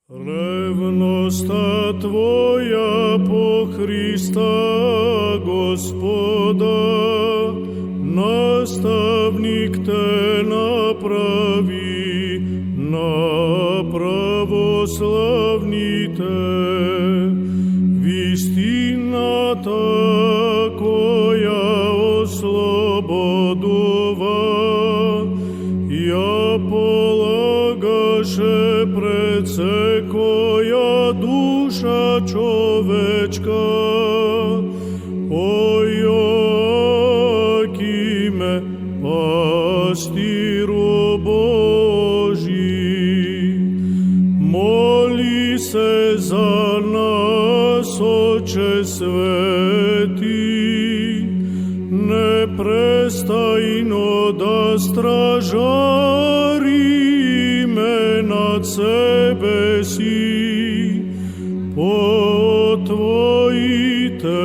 Ревноста Твоя по Христа Господа, наставник Те направи на православните. Вистината која ослободува, ја полагаше пред секоја душа човечка. О Јоакиме, пастиру Божи, моли се за нас, Отче свети, непрестајно да стражариме над себе си по Твоите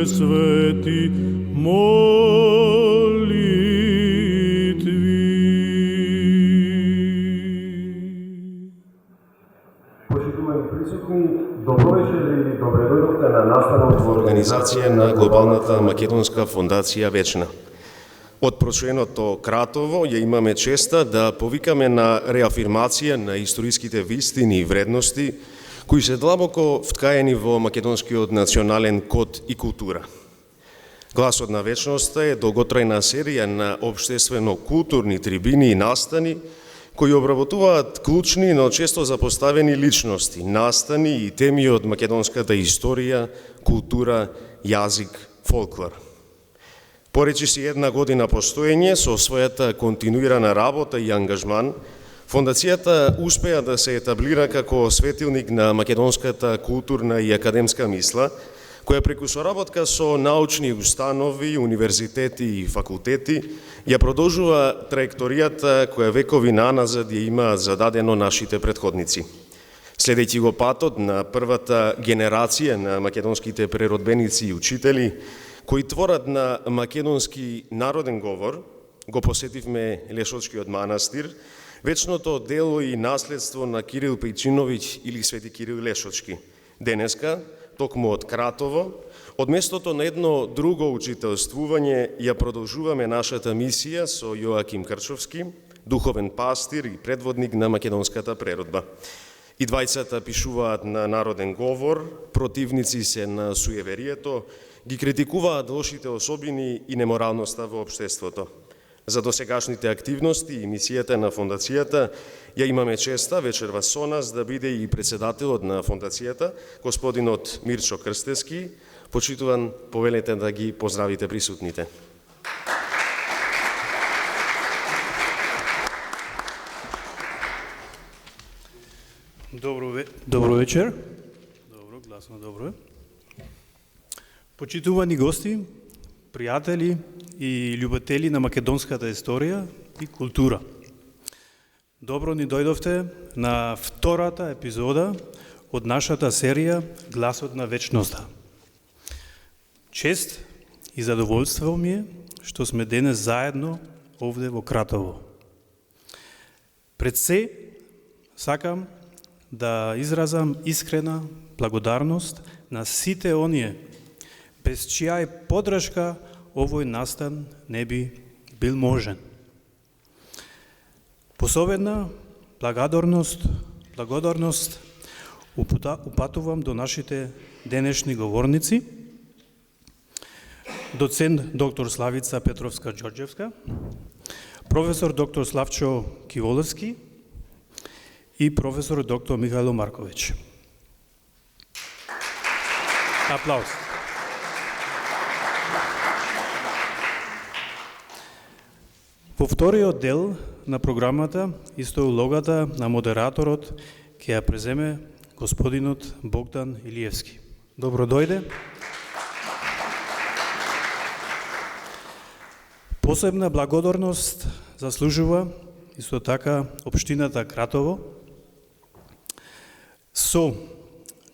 свети молитви. Почитувани присутни, добро вечер или добре дојдовте на настанот во организација на Глобалната Македонска фондација Вечна. Од прочуеното Кратово ја имаме честа да повикаме на реафирмација на историските вистини и вредности кои се длабоко вткаени во македонскиот национален код и култура. Гласот на вечноста е долготрајна серија на општествено-културни трибини и настани кои обработуваат клучни, но често запоставени личности, настани и теми од македонската историја, култура, јазик, фолклор. Поречиси една година постоење, со својата континуирана работа и ангажман, фондацијата успеа да се етаблира како светилник на македонската културна и академска мисла, која преку соработка со научни установи, универзитети и факултети ја продолжува траекторијата која векови наназад ја има зададено нашите претходници. Следејќи го патот на првата генерација на македонските преродбеници и учители, кои творат на македонски народен говор, го посетивме Лешочкиот манастир, вечното дело и наследство на Кирил Пејчиновиќ или Свети Кирил Лешочки. Денеска, токму од Кратово, од местото на едно друго учителствување ја продолжуваме нашата мисија со Јоаким Крчовски, духовен пастир и предводник на македонската преродба. И двајцата пишуваат на народен говор, противници се на суеверието, ги критикуваат лошите особини и неморалноста во општеството. За досегашните активности и мисијата на фондацијата ја имаме честа вечерва со нас да биде и председателот на фондацијата, господинот Мирчо Крстевски. Почитуван, повелете да ги поздравите присутните. Добро вечер. Добро, гласно добро. Почитувани гости, пријатели и љубители на македонската историја и култура. Добро ни дојдовте на втората епизода од нашата серија Гласот на вечноста. Чест и задоволство ми е што сме денес заедно овде во Кратово. Пред се сакам да изразам искрена благодарност на сите оние без чија и поддршка овој настан не би бил можен. Посебна благодарност упатувам до нашите денешни говорници, доцент доктор Славица Петровска-Ѓорѓевска, професор доктор Славчо Киволевски и професор доктор Михајло Марковиќ. Аплауз. Во вториот дел на програмата, исто улогата на модераторот ќе ја преземе господинот Богдан Илиевски. Добро дојде. Посебна благодарност заслужува исто така општината Кратово со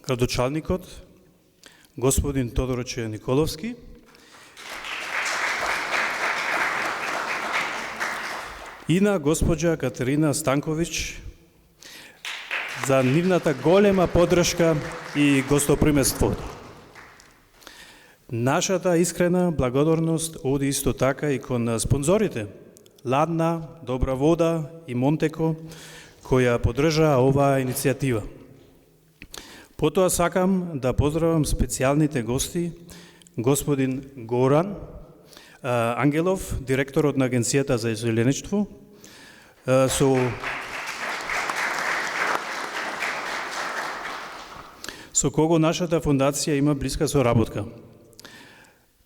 градочалникот господин Тодорче Николовски и на госпоđa Катерина Станковиć, за нивната голема поддршка и гостопримество. Нашата искрена благодарност оди исто така и кон спонзорите Ладна, Добра вода и Монтеко, која поддржаа оваа иницијатива. Потоа сакам да поздравам специјалните гости, господин Горан Ангелов, директорот на Агенцијата за зеленичество, со кого нашата фондација има блиска соработка.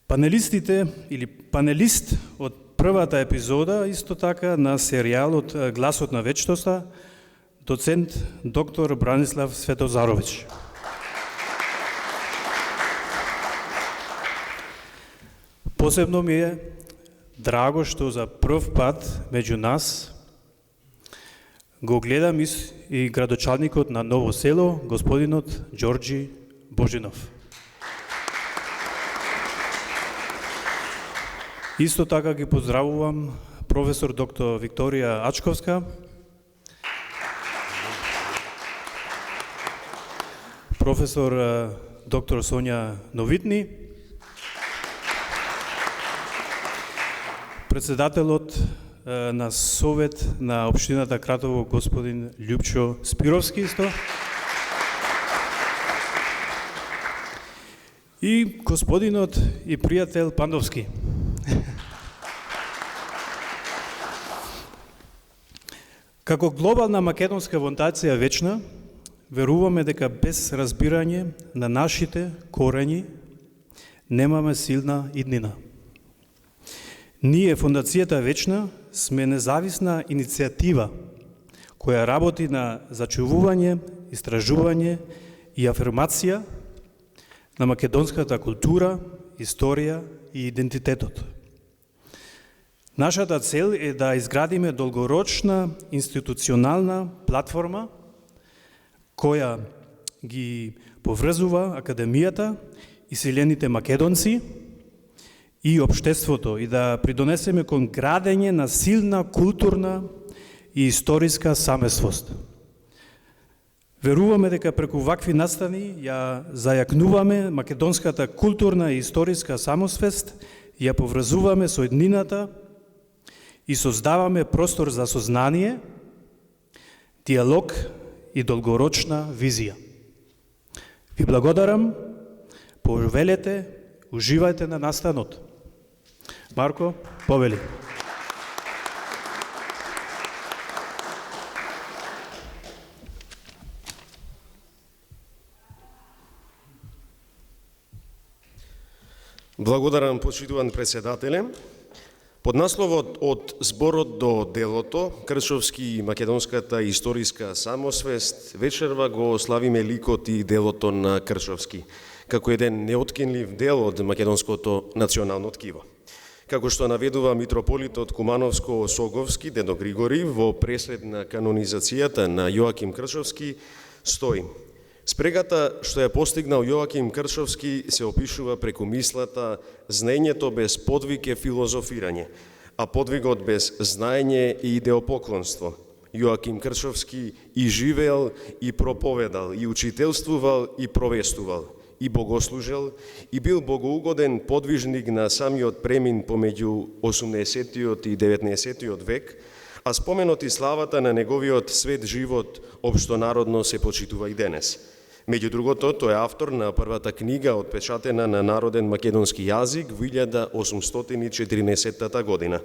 Панелистите или панелист од првата епизода, исто така на серијалот Гласот на вечноста, доцент доктор Бранислав Светозарович. Посебно ми е драго што за прв пат меѓу нас го гледам и градочалникот на Ново село, господинот Ѓорѓи Божинов. Исто така ги поздравувам професор доктор Викторија Ачковска, професор доктор Сонја Новитни, председателот на Совет на општината Кратово господин Љупчо Спировски исто, и господинот и пријател Пандовски. Како глобална македонска фондација вечна, веруваме дека без разбирање на нашите корени немаме силна иднина. Ние, Фондацијата Вечна, сме независна иницијатива која работи на зачувување, истражување и афирмација на македонската култура, историја и идентитетот. Нашата цел е да изградиме долгорочна институционална платформа која ги поврзува академијата, иселените македонци и општеството и да придонесеме кон градење на силна културна и историска самествост. Веруваме дека преку вакви настани ја зајакнуваме македонската културна и историска самосвест, ја поврзуваме со еднината и создаваме простор за сознание, диалог и долгорочна визија. Ви благодарам, повелете, уживајте на настанот. Марко, повели. Благодарам, почитуван председателе. Под насловот од зборот до делото, Кршовски и македонската историска самосвест, вечерва го славиме ликот и делото на Кршовски, како еден неоткинлив дел од македонското национално ткиво. Како што наведува митрополитот Кумановско-Соговски, дедо Григори, во преслед на канонизацијата на Јоаким Кршовски, стои: спрегата што ја постигнал Јоаким Кршовски се опишува преку мислата: знаењето без подвиг е филозофирање, а подвигот без знаење е идеопоклонство. Јоаким Кршовски и живеел, и проповедал, и учителствувал, и провестувал, и богослужел, и бил богоугоден подвижник на самиот премин помеѓу 18 и 19 век, а споменот и славата на неговиот свет живот општонародно се почитува и денес. Меѓу другото, тој е автор на првата книга отпечатена на народен македонски јазик во 1814 година.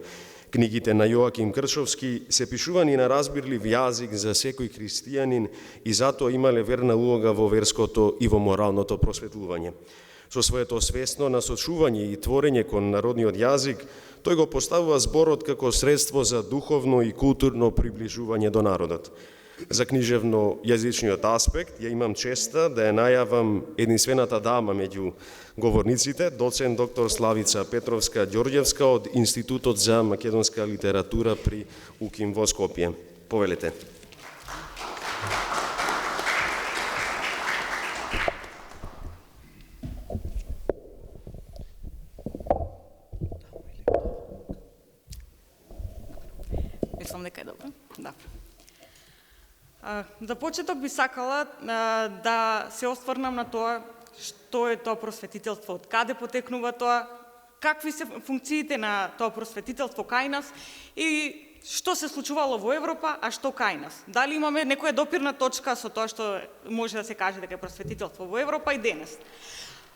Книгите на Јоаким Кршовски се пишувани на разбирлив јазик за секој христијанин и затоа имале верна улога во верското и во моралното просветлување. Со своето свесно насочување и творење кон народниот јазик, тој го поставува зборот како средство за духовно и културно приближување до народот. За книжевно јазичниот аспект ја имам честа да ја најавам единствената дама меѓу говорниците, доцент доктор Славица Петровска Ѓорѓевска од Институтот за македонска литература при УКИМ во Скопје. Повелете. Мислам дека е добро. Да. За почеток би сакала да се осврнам на тоа што е тоа просветителство, од каде потекнува тоа, какви се функциите на тоа просветителство кај нас и што се случувало во Европа, а што кај нас. Дали имаме некоја допирна точка со тоа што може да се каже дека е просветителство во Европа и денес.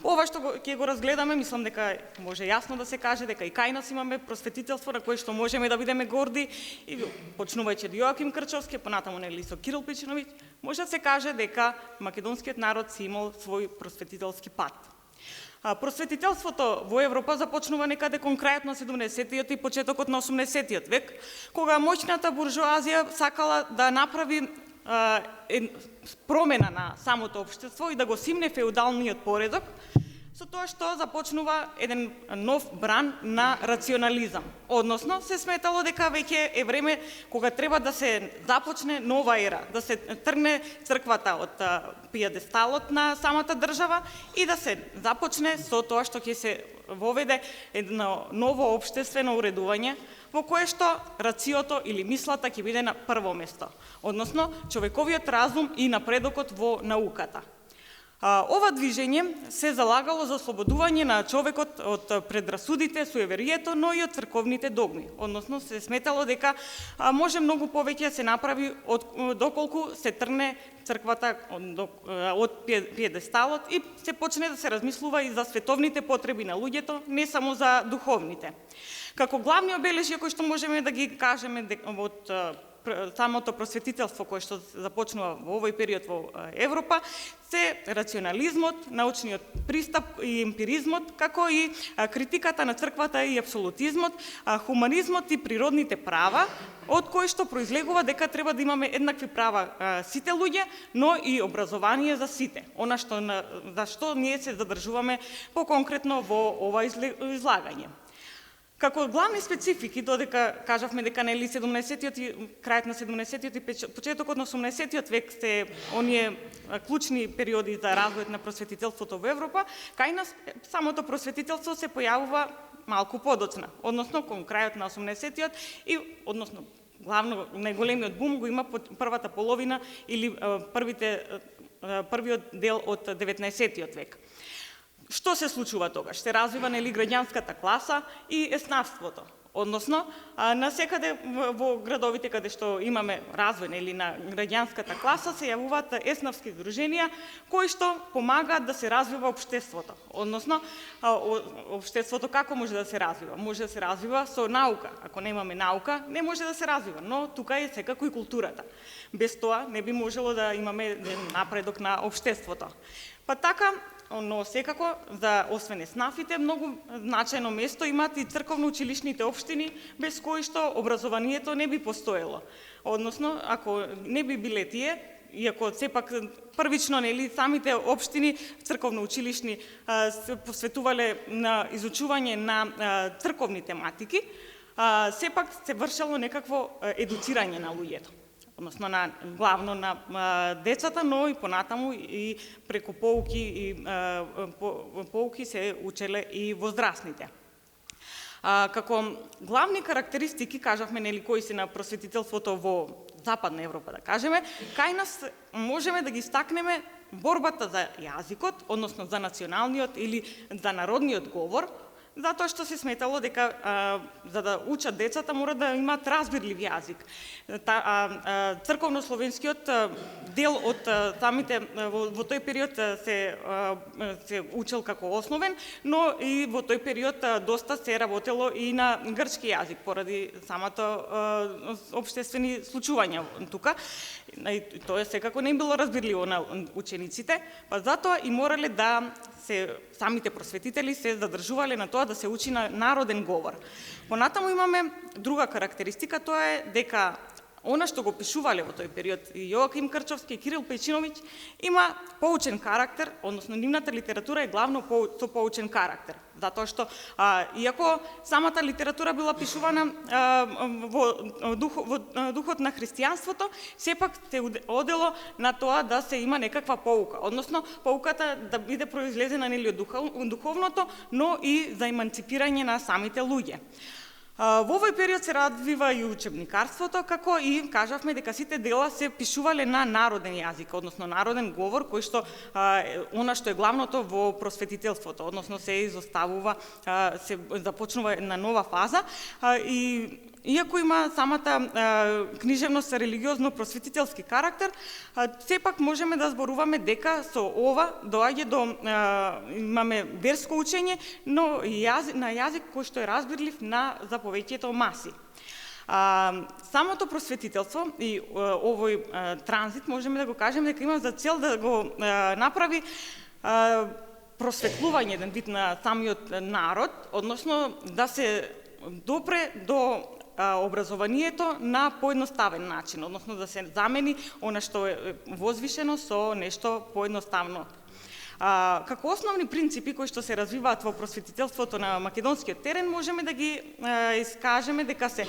Ова што ќе го разгледаме, мислам дека може јасно да се каже дека и кај нас имаме просветителство на кое што можеме да бидеме горди, и почнувајќи од Јоаким Крчовски, понатаму нели со Кирил Печиновиќ, може да се каже дека македонскиот народ си имал свој просветителски пат. Просветителството во Европа започнува некаде кон крајот на 70-тиот и почетокот на 80-тиот век, кога моќната буржоазија сакала да направи промена на самото општество и да го симне феудалниот поредок, со тоа што започнува еден нов бран на рационализам. Односно, се сметало дека веќе е време кога треба да се започне нова ера, да се тргне црквата од пиедесталот на самата држава и да се започне со тоа што ќе се воведе едно ново општествено уредување во кое што рациото или мислата ќе биде на прво место, односно човековиот разум и напредокот во науката. Ова движење се залагало за ослободување на човекот од предрасудите, суеверието, но и од црковните догми. Односно, се сметало дека може многу повеќе да се направи доколку се трне црквата од пиедесталот и се почне да се размислува и за световните потреби на луѓето, не само за духовните. Како главни обележја кои што можеме да ги кажеме од самото просветителство кое што започнува во овој период во Европа, се рационализмот, научниот пристап и емпиризмот, како и критиката на црквата и апсолутизмот, хуманизмот и природните права, од кои што произлегува дека треба да имаме еднакви права сите луѓе, но и образование за сите. Она што за што ние се задржуваме поконкретно во ова излагање. Како главни специфики, додека кажавме дека нели 70-тиот и крајот на 70-тиот и почетокот на 80-тиот век се оние клучни периоди за развојот на просветителството во Европа, кај нас самото просветителство се појавува малку подоцна, односно кон крајот на 80-тиот и односно главно најголемиот бум го има по првата половина или првиот дел од 19-тиот век. Што се случува тогаш? Се развива нели граѓанската класа и еснавството. Односно, насекаде во градовите каде што имаме развој нели на граѓанската класа се јавуваат еснавски здруженија кои што помагаат да се развива општеството. Односно, општеството како може да се развива? Може да се развива со наука. Ако немаме наука, не може да се развива, но тука е секако и културата. Без тоа не би можело да имаме напредок на општеството. Па така, но секако, за освен еснафите, многу значајно место имаат и црковно-училишните општини, без кои што образованието не би постоело. Односно, ако не би биле тие, иако сепак првично нели самите општини црковно-училишни се посветувале на изучување на црковни тематики, сепак се вршело некакво едуцирање на луѓето. Односно главно на децата, но и понатаму и преку поуки се учеле и возрастните. Како главни карактеристики, кажавме нели кои се на просветителството во Западна Европа, да кажеме, кај нас можеме да ги стакнеме борбата за јазикот, односно за националниот или за народниот говор, затоа што се сметало дека за да учат децата мора да имаат разбирлив јазик. Црковно-словенскиот дел од самите во тој период се учел како основен, но и во тој период доста се работело и на грчки јазик поради самото општествени случувања тука. Тоа секако не било разбирливо на учениците, па затоа и морале да самите просветители се задржувале на тоа да се учи на народен говор. Понатаму имаме друга карактеристика, тоа е дека она што го пишувале во тој период и Јоаким Крчовски и Кирил Печиновиќ има поучен карактер, односно нивната литература е главно со поучен карактер. Затоа што, иако самата литература била пишувана во духот на христијанството, сепак се одело на тоа да се има некаква поука. Односно, поуката да биде произлезена нели од духовното, но и за еманципирање на самите луѓе. Во овој период се развива и учебникарството, како и кажавме дека сите дела се пишувале на народен јазик, односно народен говор, кој што она што е главното во просветителството, односно се изоставува, се започнува една нова фаза и иако има самата книжевност со религиозно-просветителски карактер, сепак можеме да зборуваме дека со ова доаѓа до имаме верско учење, но на јазик кој што е разбирлив за повеќето маси. Самото просветителство и овој транзит можеме да го кажеме дека има за цел да го направи просветлување еден вид на самиот народ, односно да се допре до образованието на поедноставен начин, односно да се замени она што е возвишено со нешто поедноставно. Како основни принципи кои што се развиваат во просветителството на македонскиот терен, можеме да ги искажеме дека се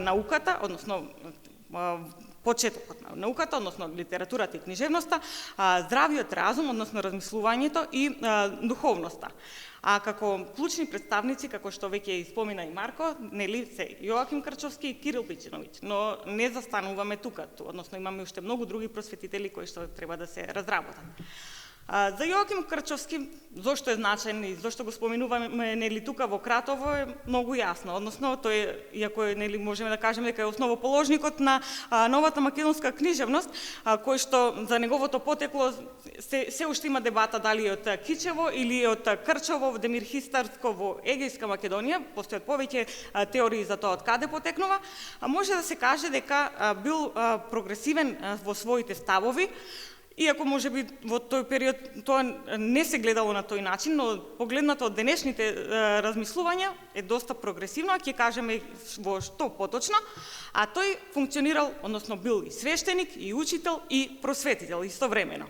науката, односно почетокот на науката, односно литературата и книжевноста, здравиот разум, односно размислувањето и духовноста. А како клучни представници, како што веќе спомена и Марко, нели се Јоаким Крчовски и Кирил Пичиновиќ, но не застануваме тука, односно имаме уште многу други просветители кои што треба да се разработат. За Јоаким Крчовски, зошто е значен и зошто го споменуваме нели тука во Кратово е многу јасно. Односно тој иако е нели можеме да кажеме дека е основоположникот на новата македонска книжевност, кој што за неговото потекло се уште има дебата дали е од Кичево или од Крчово, Демир Хистарско во Егејска Македонија, постојат повеќе теории за тоа од каде потекнува, може да се каже дека бил прогресивен во своите ставови. Иако можеби во тој период тоа не се гледало на тој начин, но погледнато од денешните размислувања е доста прогресивно, а ќе кажеме во што поточно, а тој функционирал, односно бил и свештеник, и учител, и просветител истовремено.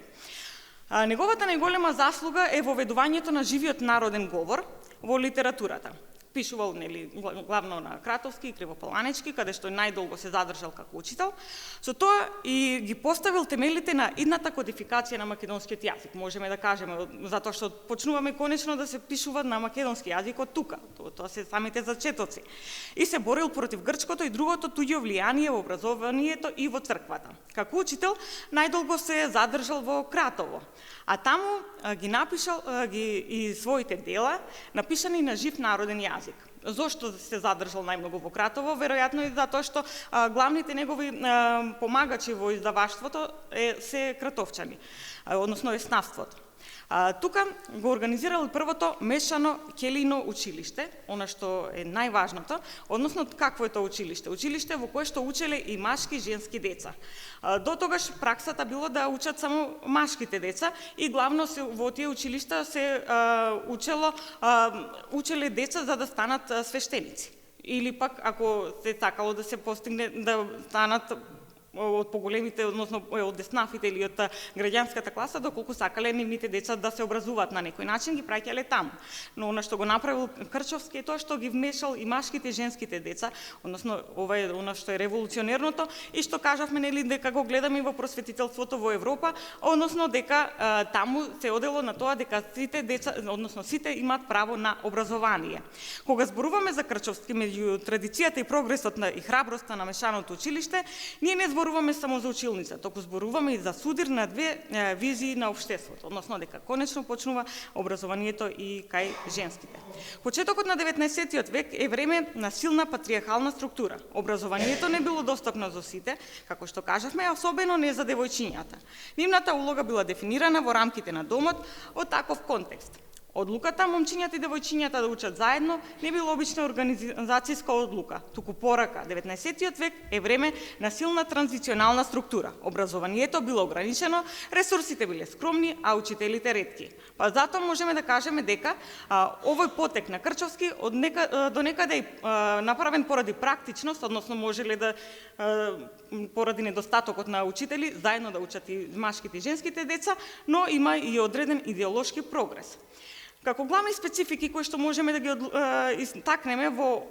Неговата најголема заслуга е воведувањето на живиот народен говор во литературата. Пишувал нели главно на Кратовски и Кривопаланечки, каде што најдолго се задржал како учител. Со тоа и ги поставил темелите на идната кодификација на македонскиот јазик, можеме да кажеме, затоа што почнуваме конечно да се пишува на македонски јазик од тука. Тоа се самите зачетоци. И се борил против грчкото и другото туѓо влијание во образованието и во црквата. Како учител најдолго се задржал во Кратово, а таму ги напишал и своите дела напишани на жив народен јазик. Зошто се задржал најмногу во Кратово? Веројатно и затоа што главните негови помагачи во издаваштвото се кратовчани, односно еснавството. Тука го организирал првото мешано келино училиште, она што е најважното, односно какво е тоа училиште? Училиште во кое што учеле и машки и женски деца. До тогаш праксата било да учат само машките деца и главно во тие училишта се учеле деца за да станат свештеници. Или пак ако се сакало да се постигне да станат од поголемите, односно од еснафите или од граѓанската класа, доколку сакале нивните деца да се образуваат на некој начин, ги праќале таму. Но она што го направил Крчовски е тоа што ги вмешал и машките и женските деца, односно ова е она што е револуционерното и што кажавме нели дека го гледаме во просветителството во Европа, односно дека таму се одело на тоа дека сите деца, односно сите имаат право на образование. Кога зборуваме за Крчовски меѓу традицијата и прогресот и храброста на мешаното училиште, ние не зборуваме само за училница, току зборуваме и за судир на две визии на општеството, односно дека конечно почнува образованието и кај женските. Почетокот на 19 век е време на силна патриархална структура. Образованието не било достапно за сите, како што кажавме, особено не за девојчињата. Нивната улога била дефинирана во рамките на домот од таков контекст. Одлуката момчињата и девојчињата да учат заедно не била обична организацијска одлука, туку порака. 19 век е време на силна транзиционална структура. Образованието било ограничено, ресурсите биле скромни, а учителите ретки. Па затоа можеме да кажеме дека овој потек на Крчовски до некаде е направен поради практичност, односно можеле да поради недостатокот на учители заедно да учат и машките и женските деца, но има и одреден идеолошки прогрес. Како главни специфики кои што можеме да ги истакнеме во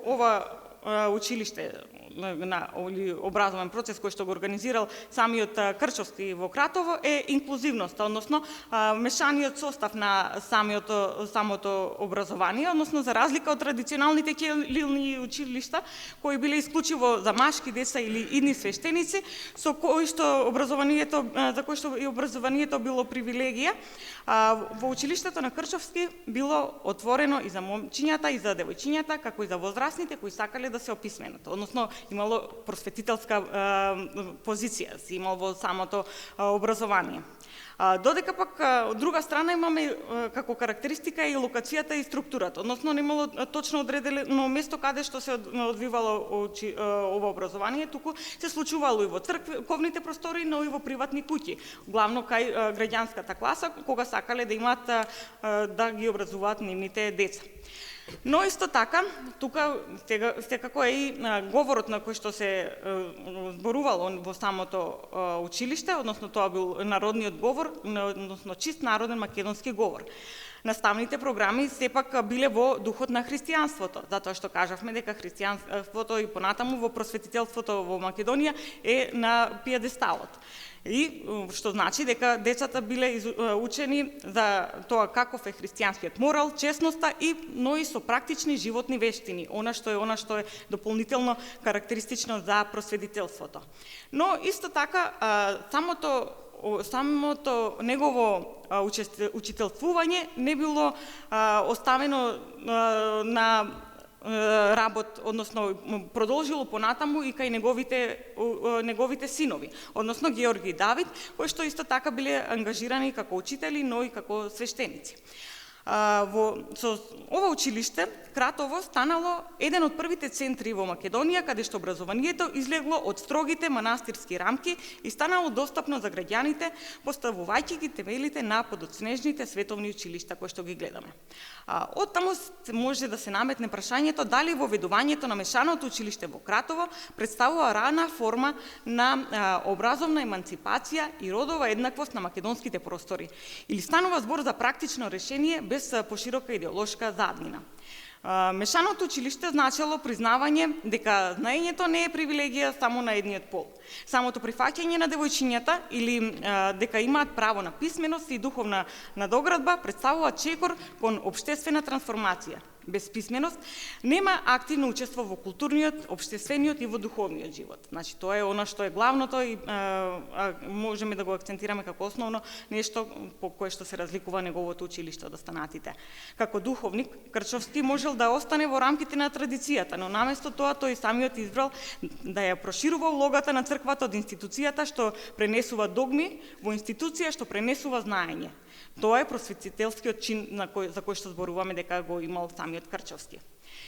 училиште или образовен процес кој што го организирал самиот Крчовски во Кратово е инклузивноста, односно мешаниот состав на самото образование, односно за разлика од традиционалните ќелилни училишта кои биле исклучиво за машки деца или идни свештеници, за кои што образованието било привилегија, во училиштето на Крчовски било отворено и за момчињата и за девојчињата, како и за возрастните кои сакале да се описменат, односно имало просветителска позиција, си имал во самото образование. Додека пак од друга страна имаме како карактеристика и локацијата и структурата, односно немало точно одредено место каде што се одвивало ова образование, туку се случувало и во црковните простори, но и во приватни куќи, главно кај граѓанската класа, кога сакале да имаат да ги образуваат нивните деца. Но исто така, тука секако е и говорот на кој што се зборувало во самото училиште, односно тоа бил народниот говор, односно чист народен македонски говор. Наставните програми сепак биле во духот на христијанството, затоа што кажавме дека христијанството и понатаму во просветителството во Македонија е на пиедесталот. И што значи дека децата биле учени за тоа каков е христијанскиот морал, честноста но и со практични животни вештини, она што е дополнително карактеристично за просветителството. Но исто така самото негово учителствување не било оставено на работ, односно продолжило понатаму и кај неговите синови, односно Георги и Давид, кои што исто така биле ангажирани како учители, но и како свештеници. Со ова училиште Кратово станало еден од првите центри во Македонија каде што образованието излегло од строгите манастирски рамки и станало достапно за граѓаните, поставувајќи ги темелите на подоцнежните световни училишта кои што ги гледаме. Оттаму може да се наметне прашањето дали воведувањето на мешаното училиште во Кратово представува рана форма на образовна еманципација и родова еднаквост на македонските простори, или станува збор за практично решение без поширока идеолошка заднина. Мешаното училиште значело признавање дека знаењето не е привилегија само на едниот пол. Самото прифаќање на девојчињата или дека имаат право на писменост и духовна надоградба представува чекор кон општествена трансформација. Без писменост нема активно учество во културниот, општествениот и во духовниот живот. Значи, тоа е она што е главното и можеме да го акцентираме како основно нешто по кое што се разликува неговото училиште од останатите. Како духовник, Крчовски можел да остане во рамките на традицијата, но наместо тоа тој самиот избрал да ја проширува улогата на црквата од институцијата што пренесува догми во институција што пренесува знаење. Тоа е просветителскиот чин за кој што зборуваме дека го имал самиот Крчовски.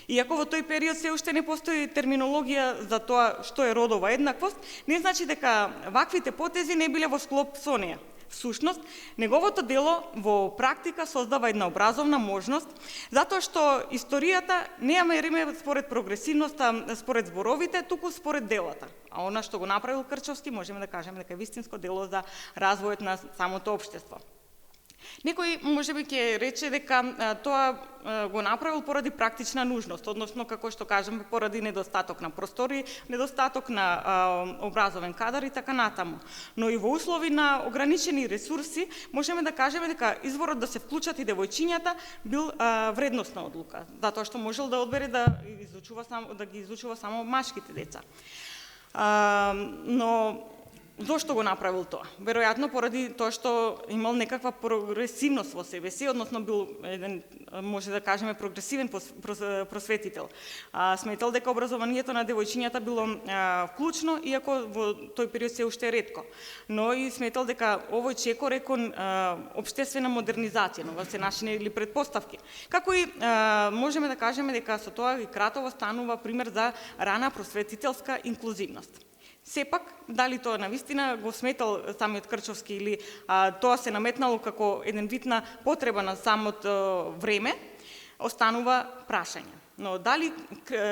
Иако во тој период се уште не постои терминологија за тоа што е родова еднаквост, не значи дека ваквите потези не биле во склоп со неа. Всушност, неговото дело во практика создава една образовна можност, затоа што историјата не ја мериме според прогресивноста, според зборовите, туку според делата. А она што го направил Крчовски, можеме да кажеме дека е вистинско дело за развојот на самото општество. Некој можеби ќе рече дека тоа го направил поради практична нужност, односно како што кажеме поради недостаток на простори, недостаток на образовен кадар и така натаму. Но и во услови на ограничени ресурси можеме да кажеме дека изворот да се вклучат и девојчињата бил вредносна одлука, затоа што можел да одбере да ги изучува само машките деца. Но зошто го направил тоа? Веројатно поради тоа што имал некаква прогресивност во себе си, односно бил еден, може да кажеме, прогресивен просветител. Сметал дека образованието на девојчињата било вклучно, иако во тој период се уште ретко. Но и сметал дека овој чекор е кон општествена модернизација, но се нашли предпоставки. Како и можеме да кажеме дека со тоа и Кратово станува пример за рана просветителска инклузивност. Сепак, дали тоа навистина го сметал самиот Крчовски или тоа се наметнало како еден вид на потреба на самото време, останува прашање. Но дали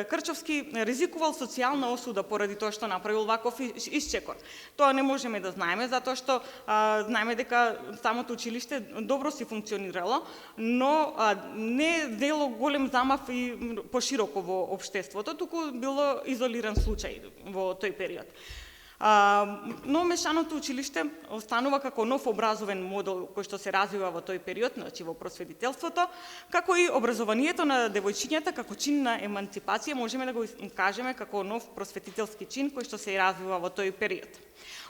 Крчовски ризикувал социјална осуда поради тоа што направил ваков исчекор? Тоа не можеме да знаеме, затоа што знаеме дека самото училиште добро си функционирало, но не дело голем замав и пошироко во општеството, туку било изолиран случај во тој период. Но мешаното училиште останува како нов образовен модел кој што се развива во тој период, значи во просветителството, како и образованието на девојчињата како чин на еманципација, можеме да го кажеме како нов просветителски чин кој што се развива во тој период.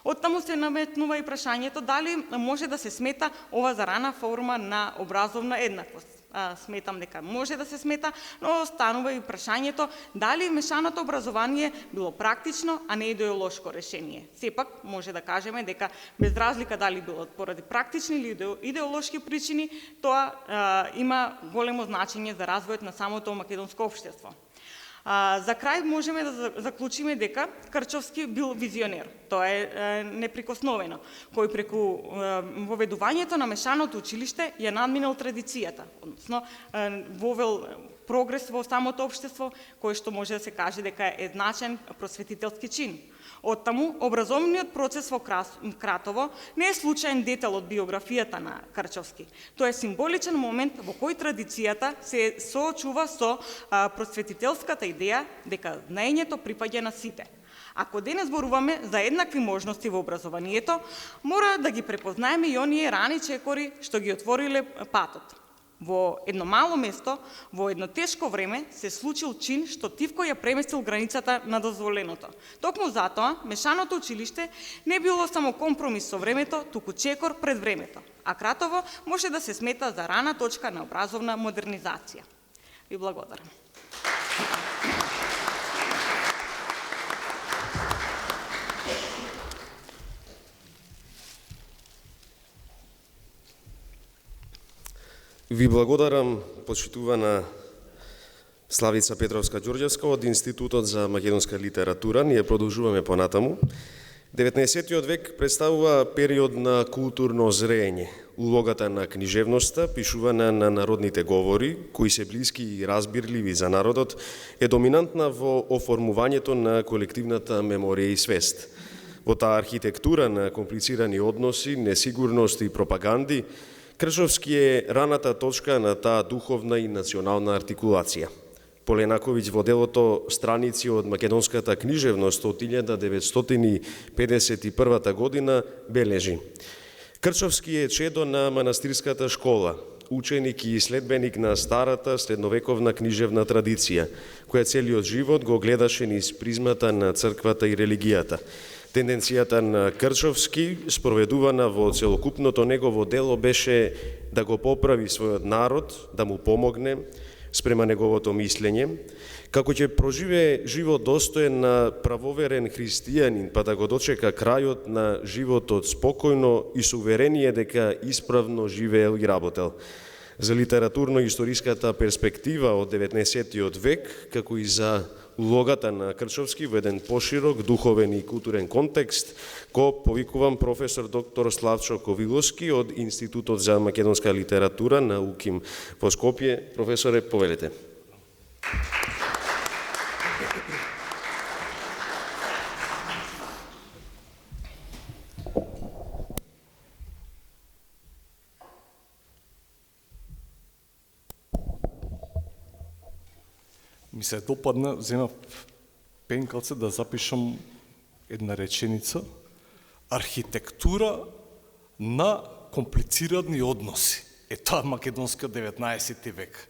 Оттаму се наметнува и прашањето дали може да се смета ова за рана форма на образовна еднаквост. Сметам дека може да се смета, но останува и прашањето дали мешаното образование било практично, а не идеолошко решение. Сепак може да кажеме дека без разлика дали било поради практични или идеолошки причини, тоа има големо значење за развојот на самото македонско општество. За крај можеме да заклучиме дека Крчовски бил визионер. Тоа е неприкосновено, кој преку воведувањето на мешаното училиште ја надминал традицијата, односно вовел прогрес во самото општество, кој што може да се каже дека е значен просветителски чин. Оттаму, образовниот процес во Кратово не е случаен детал од биографијата на Крчовски. Тоа е символичен момент во кој традицијата се соочува со просветителската идеја дека знаењето припаѓа на сите. Ако денес зборуваме за еднакви можности во образованието, мора да ги препознаеме и оние рани чекори што ги отвориле патот. Во едно мало место, во едно тешко време, се случил чин што тивко ја преместил границата на дозволеното. Токму затоа, мешаното училиште не било само компромис со времето, туку чекор пред времето. А Кратово може да се смета за рана точка на образовна модернизација. Ви благодарам. Ви благодарам, почитувана Славица Петровска-Ѓорѓевска од Институтот за македонска литература. Ние продолжуваме понатаму. 19. век представува период на културно зрење. Улогата на книжевноста, пишувана на народните говори, кои се блиски и разбирливи за народот, е доминантна во оформувањето на колективната меморија и свест. Во таа архитектура на комплицирани односи, несигурност и пропаганди, Крчовски е раната точка на таа духовна и национална артикулација. Поленаковиќ во делото Страници од македонската книжевност од 1951 година бележи: Крчовски е чедо на манастирската школа, ученик и следбеник на старата средновековна книжевна традиција, која целиот живот го гледаше низ призмата на црквата и религијата. Тенденцијата на Крчовски, спроведувана во целокупното негово дело, беше да го поправи својот народ, да му помогне спрема неговото мислење, како ќе проживее живот достоен на правоверен христијанин, па да го дочека крајот на животот спокојно и со уверение дека исправно живеел и работел. За литературно-историската перспектива од 19. век, како и за улогата на Крчовски во еден поширок духовен и културен контекст, го повикувам професор доктор Славчо Ковиловски од Институтот за македонска литература на УКИМ во Скопје. Професоре, повелете. Ми се допадна, земав пенкалце да запишам една реченица: архитектура на комплицирани односи. Е тоа македонска 19. век.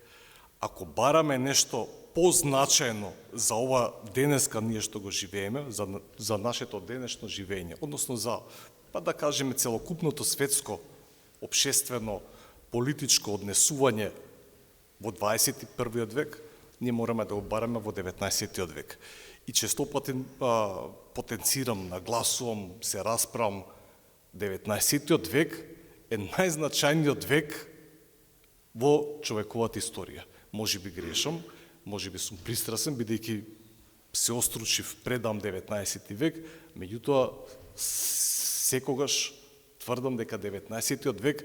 Ако бараме нешто позначајно за ова денеска ние што го живееме, за нашето денешно живење, односно за, па да кажеме, целокупното светско, општествено, политичко однесување во 21. век, ние мораме да го бараме во 19. век. И честопати потенцирам, нагласувам, се расправам, 19. век е најзначајниот век во човековата историја. Може би грешам, може би сум пристрасен, бидејќи се остручив предам 19. век, меѓутоа секогаш тврдам дека 19. век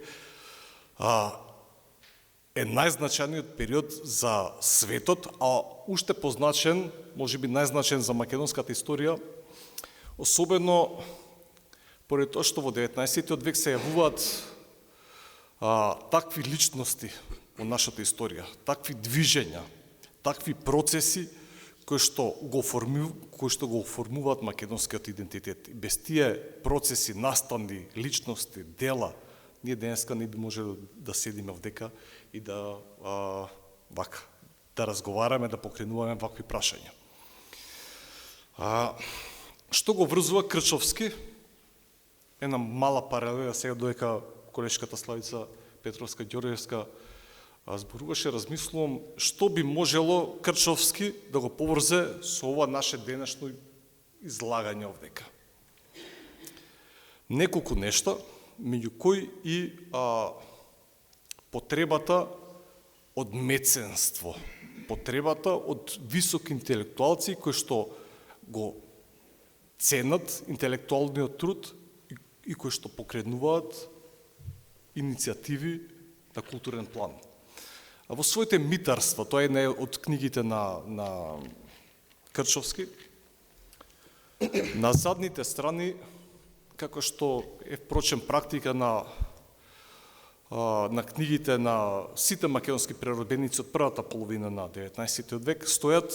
е најзначајниот период за светот, а уште позначен, можеби најзначаен за македонската историја, особено поради тоа што во 19. век се јавуваат такви личности во нашата историја, такви движења, такви процеси кои што го оформуваат македонскиот идентитет. И без тие процеси, настани, личности, дела, ние денеска не би можеле да седиме овдека и да разговараме, да покренуваме вакви прашања. Што го врзува Крчовски? Една мала паралела сега додека колешката Славица Петровска-Ѓорѓевска зборуваше, размислувам што би можело Крчовски да го поврзе со ова наше денешно излагање овдека. Неколку нешта, меѓу кои и потребата од меценство, потребата од високи интелектуалци кои што го ценат интелектуалниот труд и кои што покренуваат иницијативи на културен план. А во своите митарства, тоа е една од книгите на Крчовски, на задните страни, како што е впрочем практика на книгите на сите македонски преродбеници од првата половина на 19. век, стојат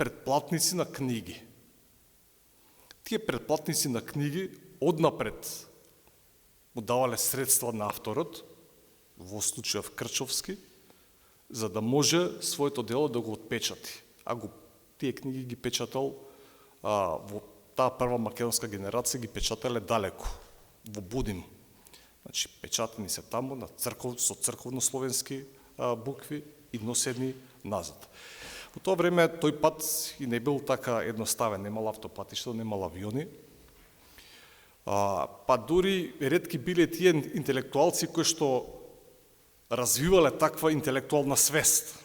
предплатници на книги. Тие предплатници на книги однапред му давале средства на авторот, во случајов Крчовски, за да може своето дело да го отпечати. Тие книги ги печатал во таа прва македонска генерација, ги печатале далеко, во Будим. Значи, печатани се таму со црковно-словенски букви и носени назад. Во тоа време тој пат и не бил така едноставен, немал автопатишта, немал авиони. Па дури ретки биле тие интелектуалци кои што развивале таква интелектуална свест.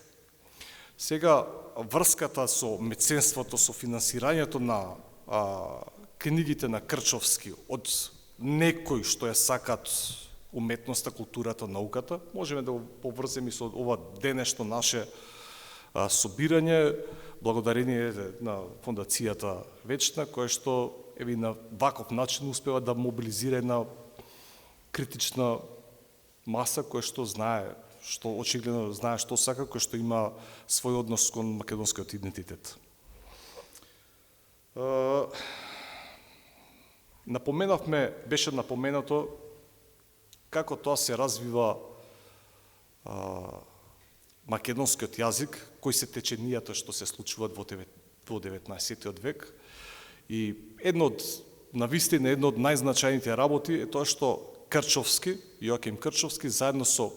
Сега, врската со меценството, со финансирањето на книгите на Крчовски од некој што ја сакат уметноста, културата, науката, можеме да го поврземе со ова денешно наше собирање, благодарение на фондацијата Вечна, која што на ваков начин успева да мобилизира една критична маса која што знае, што очигледно знае што сака, која што има свој однос кон македонскиот идентитет. Беше напоменато како тоа се развива македонскиот јазик, кои се теченијата што се случуваат во 19. век. И навистина едно од најзначајните работи е тоа што Крчовски, Јоаким Крчовски, заедно со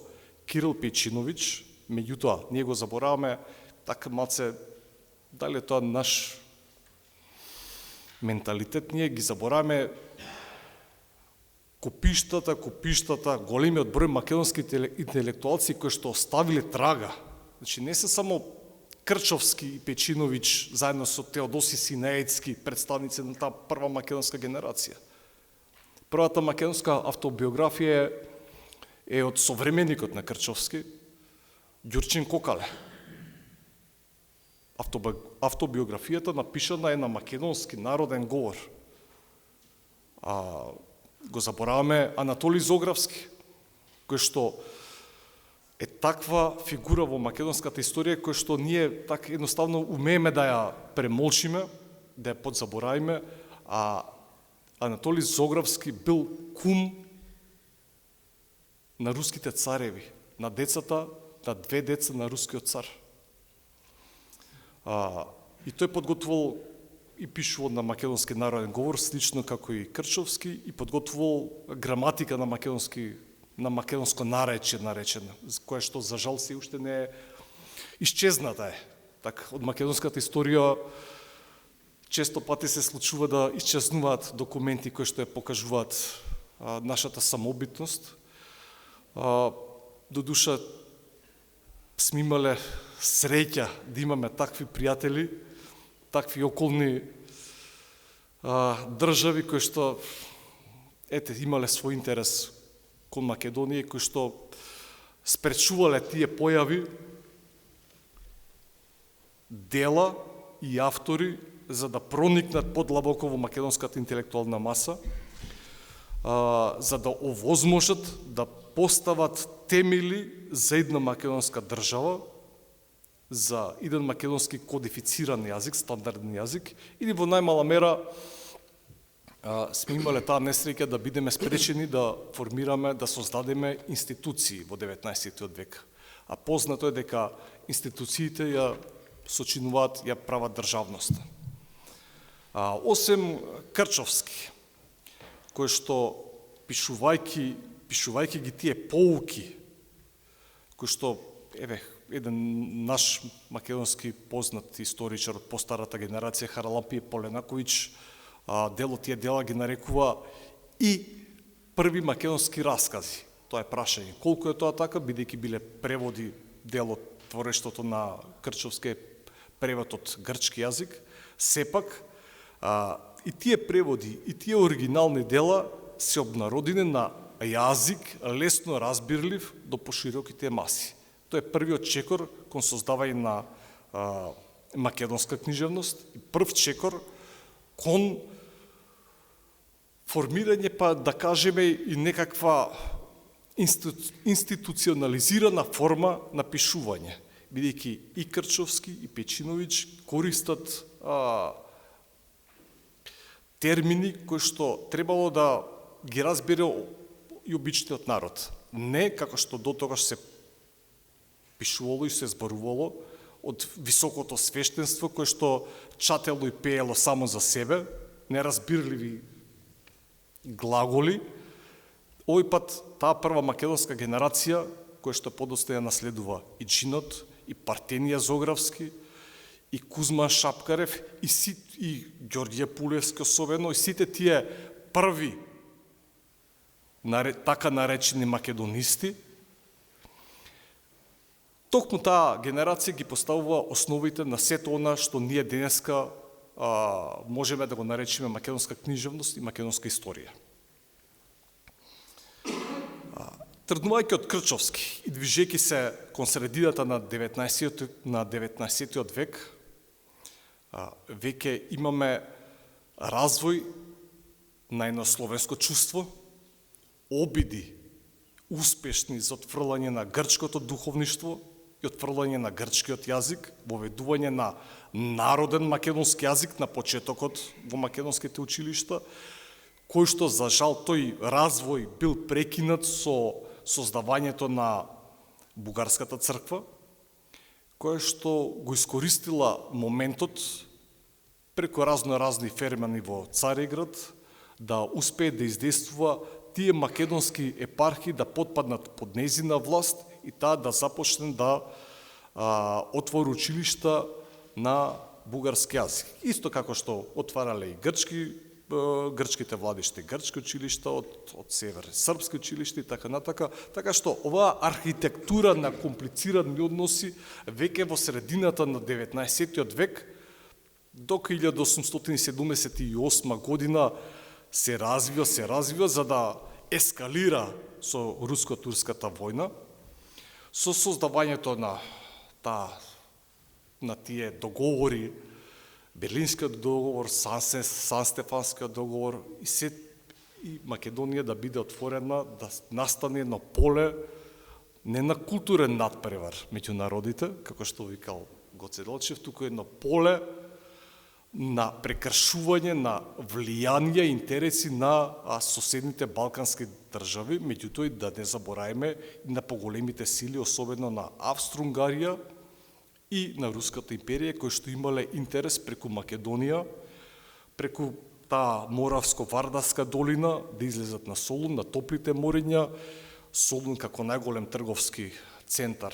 Кирил Пејчиновиќ, меѓутоа, ние го забораваме, така малце, дали е тоа наш менталитет, ние ги забораваме купиштата, големиот број македонски интелектуалци кои што оставиле трага. Значи, не се само Крчовски и Пејчиновиќ, заедно со Теодоси Синејцки, представници на таа прва македонска генерација. Првата македонска автобиографија е од современикот на Крчовски, Ѓурчин Кокале. Автобиографијата напишана е на македонски народен говор. Го забораваме Анатолиј Зографски, кој што е таква фигура во македонската историја, кој што ние така едноставно умееме да ја премолчиме, да ја подзаборавиме, Анатолиј Зографски бил кум на руските цареви, на две деца на рускиот цар. И тој подготвувал и пишувал на македонски народен говор, слично како и Крчовски, и подготвувал граматика на македонско наречие наречено, кое што за жал се уште не е исчезната е. Така, од македонската историја често пати се случува да исчезнуваат документи кои што ја покажуваат нашата самобитност. До душа сме имале среќа да имаме такви пријатели, такви околни држави кои што имале свој интерес кон Македонија, кои што спречувале тие појави дела и автори за да проникнат подлабоко во македонската интелектуална маса, за да овозможат да постават темели за една македонска држава, за еден македонски кодифициран јазик, стандарден јазик, или во најмала мера сме имале таа несреќа да бидеме спречени да формираме, да создадеме институции во 19. век. А познато е дека институциите ја сочинуваат, ја прават државноста. Осем Крчовски, кој што пишувајќи ги тие поуки, кој што, еден наш македонски познат историчар од постарата генерација, Харалампие Поленаковиќ, дел од тие дела ги нарекува и први македонски раскази. Тоа е прашање. Колку е тоа така, бидејќи биле преводи, дел од творештото на Крчовски превод од грчки јазик, сепак и тие преводи, и тие оригинални дела се обнародени на јазик лесно разбирлив до пошироките маси. Тоа е првиот чекор кон создавање на македонска книжевност и прв чекор кон формирање, па да кажеме и некаква институционализирана форма на пишување, бидејќи и Крчовски и Печиновиќ користат термини кои што требало да ги разбере и обичниот народ. Не како што до тогаш се пишувало и се зборувало од високото свештенство кое што чатело и пеело само за себе, неразбирливи глаголи. Овој пат таа прва македонска генерација која што подоста ја наследува и Джинот, и Партенија Зографски, и Кузма Шапкарев, и Ѓорѓе Пулевски особено, и сите тие први така наречени македонисти, токму таа генерација ги поставува основите на сето она што ние денеска можеме да го наречеме македонска книжевност и македонска историја. Тргнувајќи од Крчовски и движејќи се кон средината на 19. век, веќе имаме развој на едно словенско чувство, обиди успешни за отфрлање на грчкото духовништво и отфрлање на грчкиот јазик, воведување на народен македонски јазик на почетокот во македонските училишта, кој што за жал тој развој бил прекинат со создавањето на Бугарската црква, која што го искористила моментот преку разни фермани во Цариград да успее да издействува тие македонски епархии да потпаднат под нејзина власт и таа да започне да отвори училишта на бугарски јазик. Исто како што отварале и грчките владиште, грчки училишта од север, српски училишта и така натака, така што оваа архитектура на комплицирани односи веќе во средината на 19. век до 1878 година се развива за да ескалира со руско-турската војна, со создавањето на тие договори, Берлинскиот договор, Сан-Стефанскиот договор и Македонија да биде отворена, да настане едно поле не на културен надпревар меѓу народите, како што викал Гоце Делчев, туку едно поле на прекршување на влијанија и интереси на соседните балкански држави, меѓутоа и да не забораеме и на поголемите сили, особено на Австро-Унгарија и на Руската империја, кои што имале интерес преку Македонија, преку таа Моравско-Вардарска долина, да излезат на Солун, на топлите мориња, Солун како најголем трговски центар,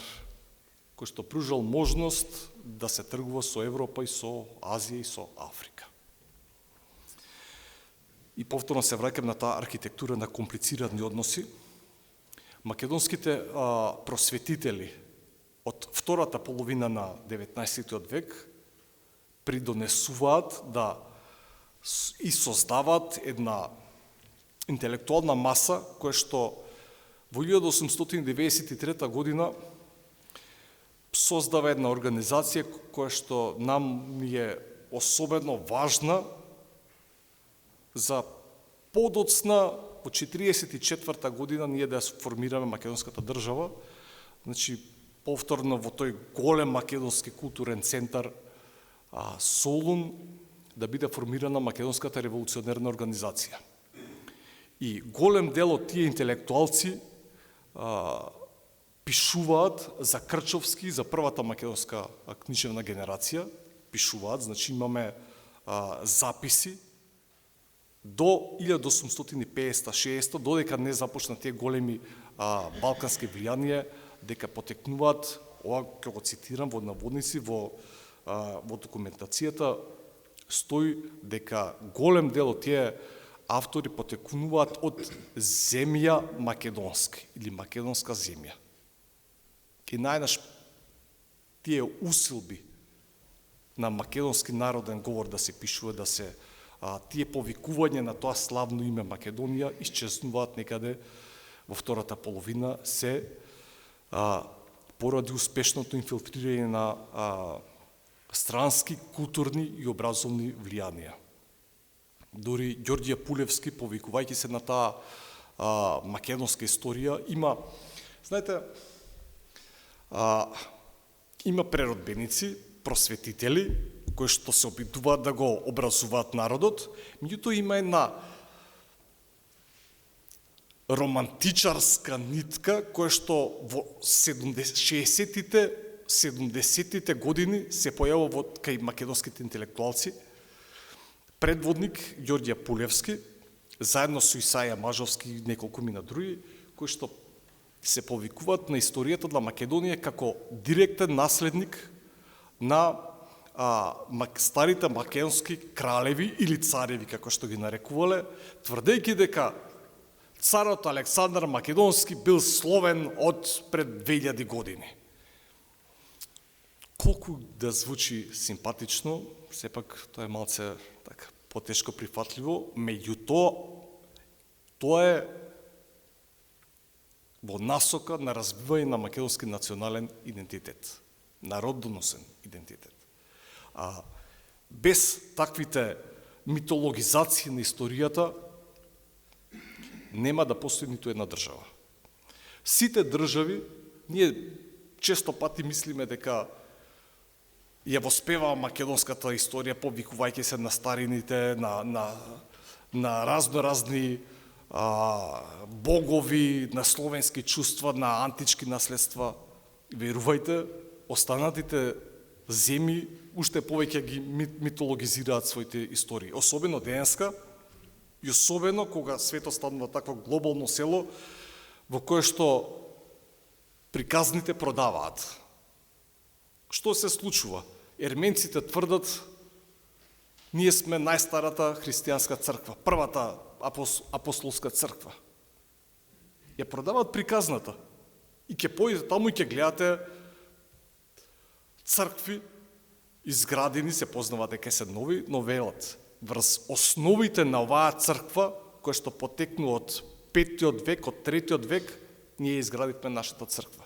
кој што пружал можност да се тргува со Европа и со Азија и со Африка. И повторно се враќам на таа архитектура на комплицирани односи. Македонските просветители од втората половина на 19. век придонесуваат да и создаваат една интелектуална маса која што во 1893 година создава една организација која што нам ни е особено важна за подоцна во 44 година ние да ја формираме македонската држава, значи повторно во тој голем македонски културен центар Солун да биде формирана македонската револуционерна организација. И голем дел од тие интелектуалци пишуваат за Крчовски, за првата македонска книжевна генерација, пишуваат, значи имаме записи до 1850-60, додека не започна тие големи балкански влијанија, дека потекнуваат, ова ќе го цитирам во наводници, во документацијата стои дека голем дел од тие автори потекнуваат од земја македонски или македонска земја. И најнаш тие усилби на македонски народен говор да се пишува, да се тие повикување на тоа славно име Македонија исчезнуваат некаде во втората половина се поради успешното инфилтрирање на странски, културни и образовни влијанија. Дори Ѓорѓе Пулевски, повикувајќи се на таа македонска историја, има, знаете, има преродбеници, просветители, кои што се обидуваат да го образуваат народот, меѓутоа има една романтичарска нитка која што во 60-тите, 70-тите години се појавува кај македонските интелектуалци. Предводник Ѓорѓе Пулевски, заедно со Исаја Мажовски и неколку мина други, кои што се повикуваат на историјата на Македонија како директен наследник на старите македонски кралеви или цареви, како што ги нарекувале, тврдејќи дека царот Александар Македонски бил словен од пред 2000 години. Колку да звучи симпатично, сепак тоа е малце така потешко прифатливо, меѓутоа тоа е во насока на развивање на македонски национален идентитет, народоносен идентитет. Без таквите митологизации на историјата нема да постои ниту една држава. Сите држави, ние често пати мислиме дека ја воспеваа македонската историја, повикувајќи се на старините, на разноразни богови, на словенски чувства, на антички наследства. Верувајте, останатите земји уште повеќе ги митологизираат своите истории. Особено денеска, и особено кога светот станува такво глобално село, во кое што приказните продаваат. Што се случува? Ерменците тврдат, ние сме најстарата христијанска црква, првата апостолска црква. Ја продаваат приказната. И ќе појдете таму и ќе гледате цркви изградени, се познава дека се нови, но велат врз основите на оваа црква, која што потекнува од 5-тиот век, од 3-тиот век, ние изградивме нашата црква.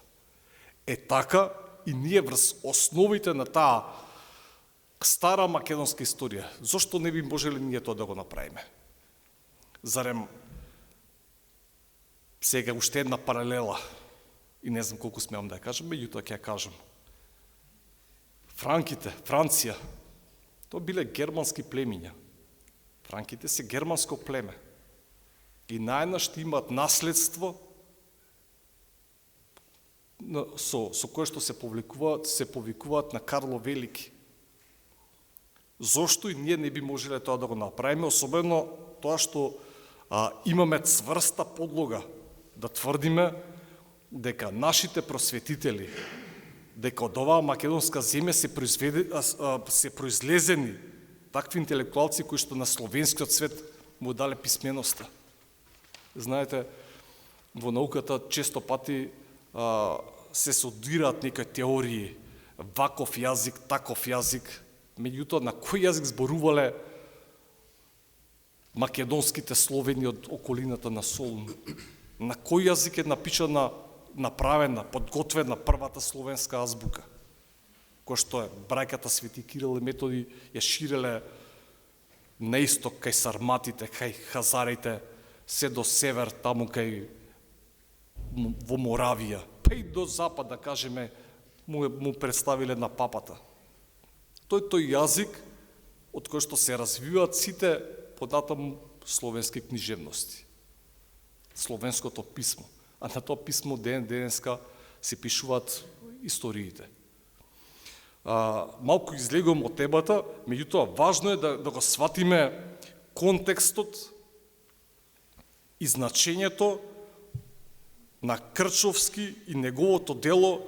Така и ние врз основите на таа стара македонска историја. Зошто не би можеле ние тоа да го направиме? Зарем сега уште една паралела, и не знам колку смеам да ја кажам, меѓутоа ќе ја кажам. Франките, Франција, тоа биле германски племиња. Франките се германско племе. И најнаш имаат наследство со кое што се повикуваат на Карло Велики. Зошто и ние не би можеле тоа да го направиме, особено тоа што имаме цврста подлога да тврдиме дека нашите просветители, дека од оваа македонска земја се произлезени такви интелектуалци кои што на словенскиот свет му дале писменоста. Знаете, во науката често пати се студираат некои теории, ваков јазик, таков јазик, меѓутоа на кој јазик зборувале македонските словени од околината на Солун? на кој јазик е напишана, направена, подготвена првата словенска азбука, која што е браќата Свети Кирил и Методи ја ширеле на исток кај сарматите, кај хазарите, се до север, таму кај во Моравија, па и до запад, да кажеме, му представиле на папата. Тој јазик од кој што се развиваат сите понатаму словенски книжевности. Словенското писмо. А на тоа писмо денеска се пишуваат историите. Малку излегувам од темата, меѓутоа важно е да го сватиме контекстот и значењето на Крчовски и неговото дело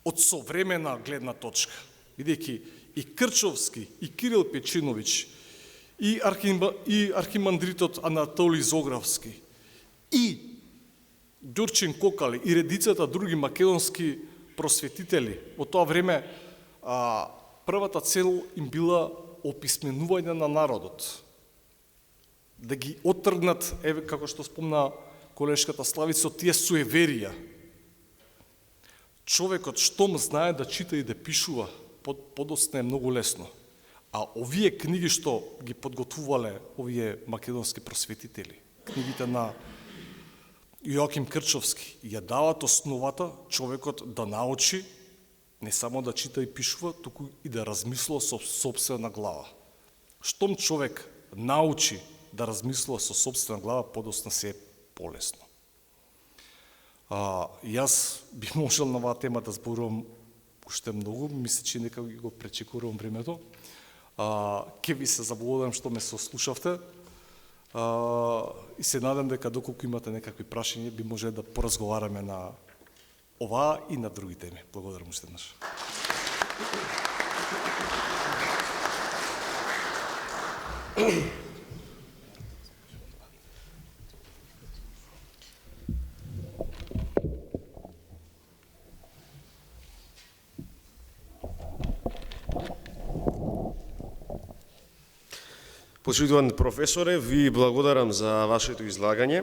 од современа гледна точка. Бидејќи и Крчовски, и Кирил Печиновиќ, и архимандритот Анатолий Зографски, и Ѓурчин Кокали, и редицата други македонски просветители во тоа време, првата цел им била описменување на народот. Да ги оттргнат, еве како што спомна колешката Славица, тие суеверија. Човекот штом знае да чита и да пишува, подоцна е многу лесно. А овие книги што ги подготвувале овие македонски просветители, книгите на Јоаким Крчовски, ја дават основата човекот да научи не само да чита и пишува, туку и да размислува со сопствена глава. Штом човек научи да размислува со сопствена глава, подоцна се е полесно. Јас би можел на оваа тема да зборувам уште многу, мисля, че нека го пречекорувам времето. Ке ви се заблагодарам што ме сослушавте и се надам дека доколку имате некакви прашања, би може да поразговараме на оваа и на други теми. Благодарам уште еднаш. Почитуван професоре, ви благодарам за вашето излагање.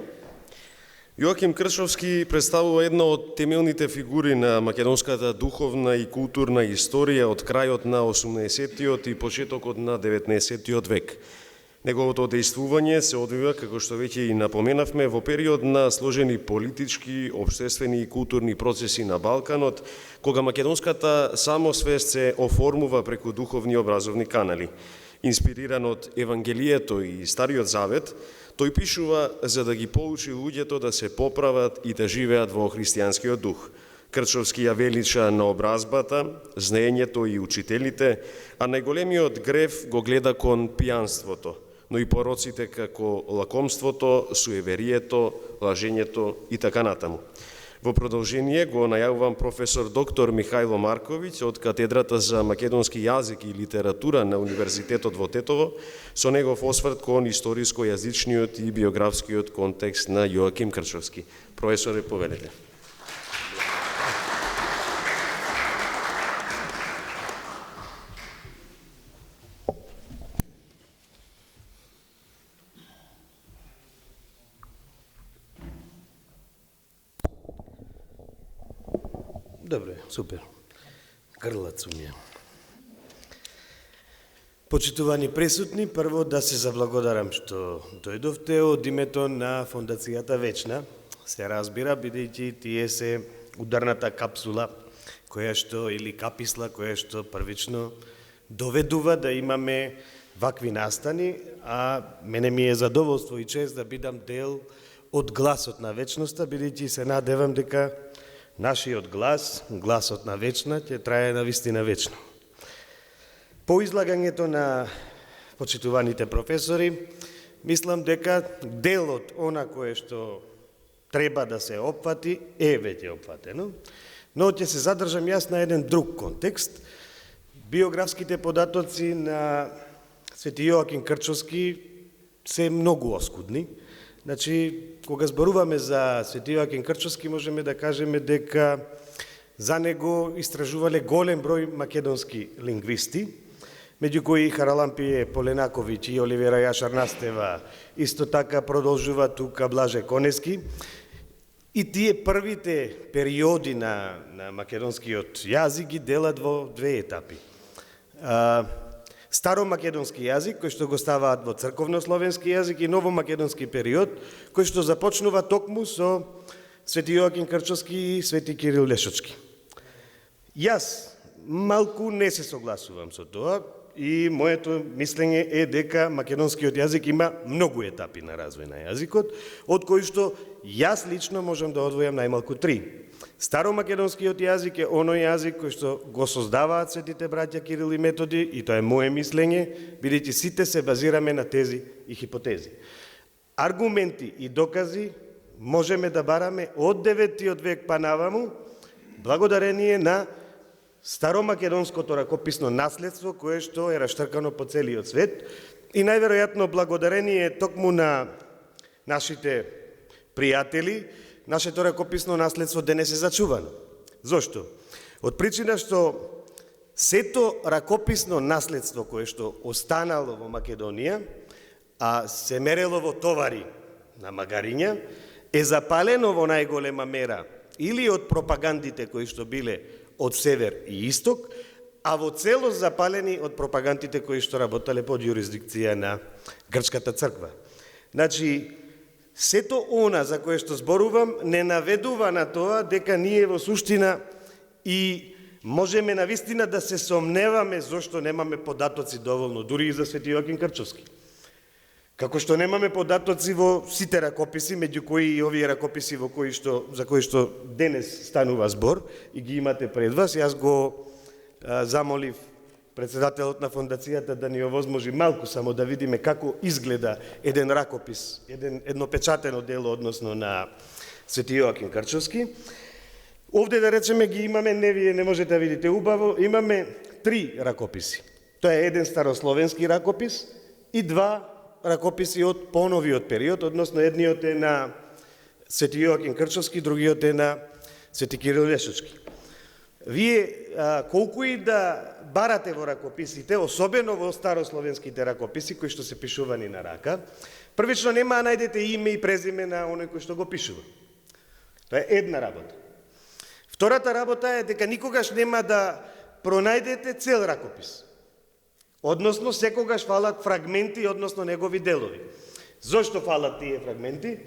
Јоаким Крчовски представува една од темелните фигури на македонската духовна и културна историја од крајот на 18-тиот и почетокот на 19-тиот век. Неговото дејствување се одвива, како што веќе и напоменавме, во период на сложени политички, општествени и културни процеси на Балканот, кога македонската самосвест се оформува преку духовни образовни канали. Инспириран од Евангелието и Стариот Завет, тој пишува за да ги поучи луѓето да се поправат и да живеат во христијанскиот дух. Крчовски ја велича на образбата, знаењето и учителите, а најголемиот грев го гледа кон пијанството, но и пороците како лакомството, суеверието, лажењето и така натаму. Во продолжение го најавувам професор доктор Михајло Марковиќ од катедрата за македонски јазик и литература на Универзитетот во Тетово, со негов осврт кон историско-јазичниот и биографскиот контекст на Јоаким Крчовски. Професоре, повелете. Добре, супер. Грлац ми е. Почитувани присутни, прво да се заблагодарам што дојдовте од името на Фондацијата Вечна. Се разбира, бидејќи тие се ударната капсула, која што, или каписла, која што првично доведува да имаме вакви настани, а мене ми е задоволство и чест да бидам дел од гласот на вечноста, бидејќи се надевам дека нашиот глас, гласот на вечна, ќе трае навистина вечно. По излагањето на почитуваните професори, мислам дека делот она кое што треба да се опфати е веќе опфатено, но ќе се задржам јас на еден друг контекст. Биографските податоци на Свети Јоаким Крчовски се многу оскудни. Значи, кога зборуваме за Свети Јоаким Крчовски, можеме да кажеме дека за него истражувале голем број македонски лингвисти, меѓу кои Харалампие Поленаковиќ и Оливера Јашар Настева, исто така продолжува тука Блаже Конески. И тие првите периоди на македонскиот јазик ги делат во две етапи. Старомакедонски јазик, кој што го ставаат во црковно-словенски јазик, и новомакедонски период, кој што започнува токму со Свети Јоаким Крчовски и Свети Кирил Лешочки. Јас малку не се согласувам со тоа и моето мислење е дека македонскиот јазик има многу етапи на развој на јазикот, од кои што јас лично можам да одвојам најмалку 3. Старомакедонскиот јазик е оној јазик кој што го создаваат светите браќа Кирил и Методи, и тоа е мое мислење, бидејќи сите се базираме на тези и хипотези. Аргументи и докази можеме да бараме од 9 век па наваму, благодарение на старомакедонското ракописно наследство, кое што е раштркано по целиот свет, и најверојатно благодарение токму на нашите пријатели, нашето ракописно наследство денес е зачувано. Зошто? Од причина што сето ракописно наследство кое што останало во Македонија, а се мерело во товари на магариња, е запалено во најголема мера или од пропагандите кои што биле од север и исток, а во целост запалени од пропагандите кои што работале под јурисдикција на Грчката црква. Значи, сето она за кое што зборувам не наведува на тоа дека ние во суштина и можеме навистина да се сомневаме зошто немаме податоци доволно, дури и за Свети Јоаким Крчовски. Како што немаме податоци во сите ракописи, меѓу кои и овие ракописи за кои што денес станува збор и ги имате пред вас, јас го замолив председателот на фондацијата да ни овозможи малку само да видиме како изгледа еден ракопис, едно печатено дело односно на Свети Јоаким Крчовски. Овде да речеме ги имаме, не вие не можете да видите убаво, имаме 3 ракописи. Тоа е еден старословенски ракопис и 2 ракописи од поновиот период, односно едниот е на Свети Јоаким Крчовски, другиот е на Свети Кирил Лешочки. Вие колку и да барате во ракописите, особено во старословенските ракописи кои што се пишувани на рака, првично нема да најдете име и презиме на оној кој што го пишува. Тоа е една работа. Втората работа е дека никогаш нема да пронајдете цел ракопис. Односно, секогаш фалат фрагменти, односно негови делови. Зошто фалат тие фрагменти?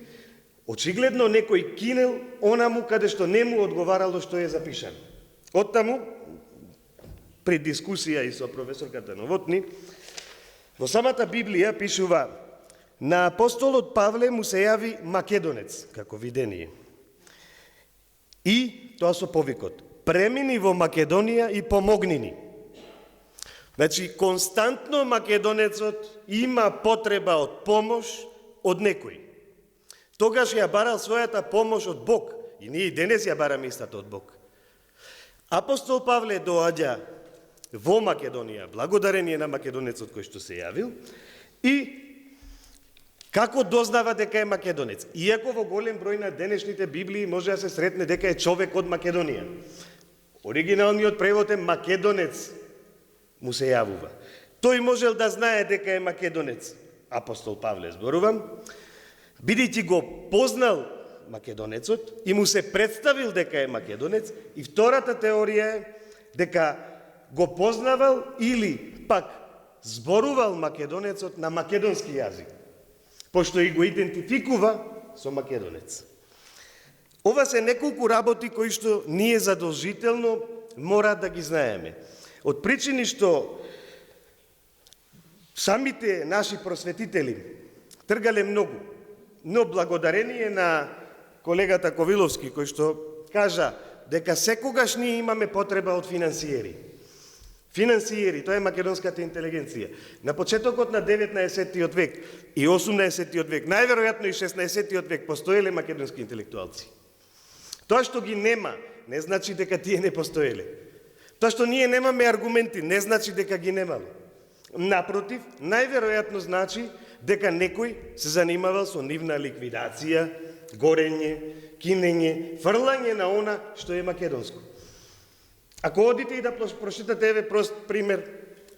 Очигледно некој кинел онаму каде што не му одговарало што е запишано. Оттаму, при дискусија и со професорката Новотни, во самата Библија пишува: на апостолот Павле му се јави македонец, како видение. И тоа со повикот: премини во Македонија и помогни ни. Значи, константно македонецот има потреба од помош од некој. Тогаш ја барал својата помош од Бог, и ние и денес ја бараме истата од Бог. Апостол Павле доаѓа во Македонија, благодарение на македонецот кој што се јавил, и како дознава дека е македонец? Иако во голем број на денешните Библии може да се сретне дека е човек од Македонија. Оригиналниот превод е македонец му се јавува. Тој можел да знае дека е македонец, апостол Павле зборувам, бидејќи го познал македонецот и му се представил дека е македонец, и втората теорија е дека го познавал или пак зборувал македонецот на македонски јазик, пошто и го идентификува со македонец. Ова се неколку работи кои што ние задолжително мора да ги знаеме. Од причини што самите наши просветители тргале многу, но благодарение на колегата Ковиловски, кој што кажа дека секогаш ние имаме потреба од финансиери. Финансиери, тоа е македонската интелигенција. На почетокот на 19 век и 18 век, најверојатно и 16 век, постоеле македонски интелектуалци. Тоа што ги нема, не значи дека тие не постоеле. Тоа што ние немаме аргументи, не значи дека ги немало. Напротив, најверојатно значи дека некој се занимавал со нивна ликвидација, горење, кинење, фрлање на она што е македонско. Ако одите и да прочитате, еве прост пример,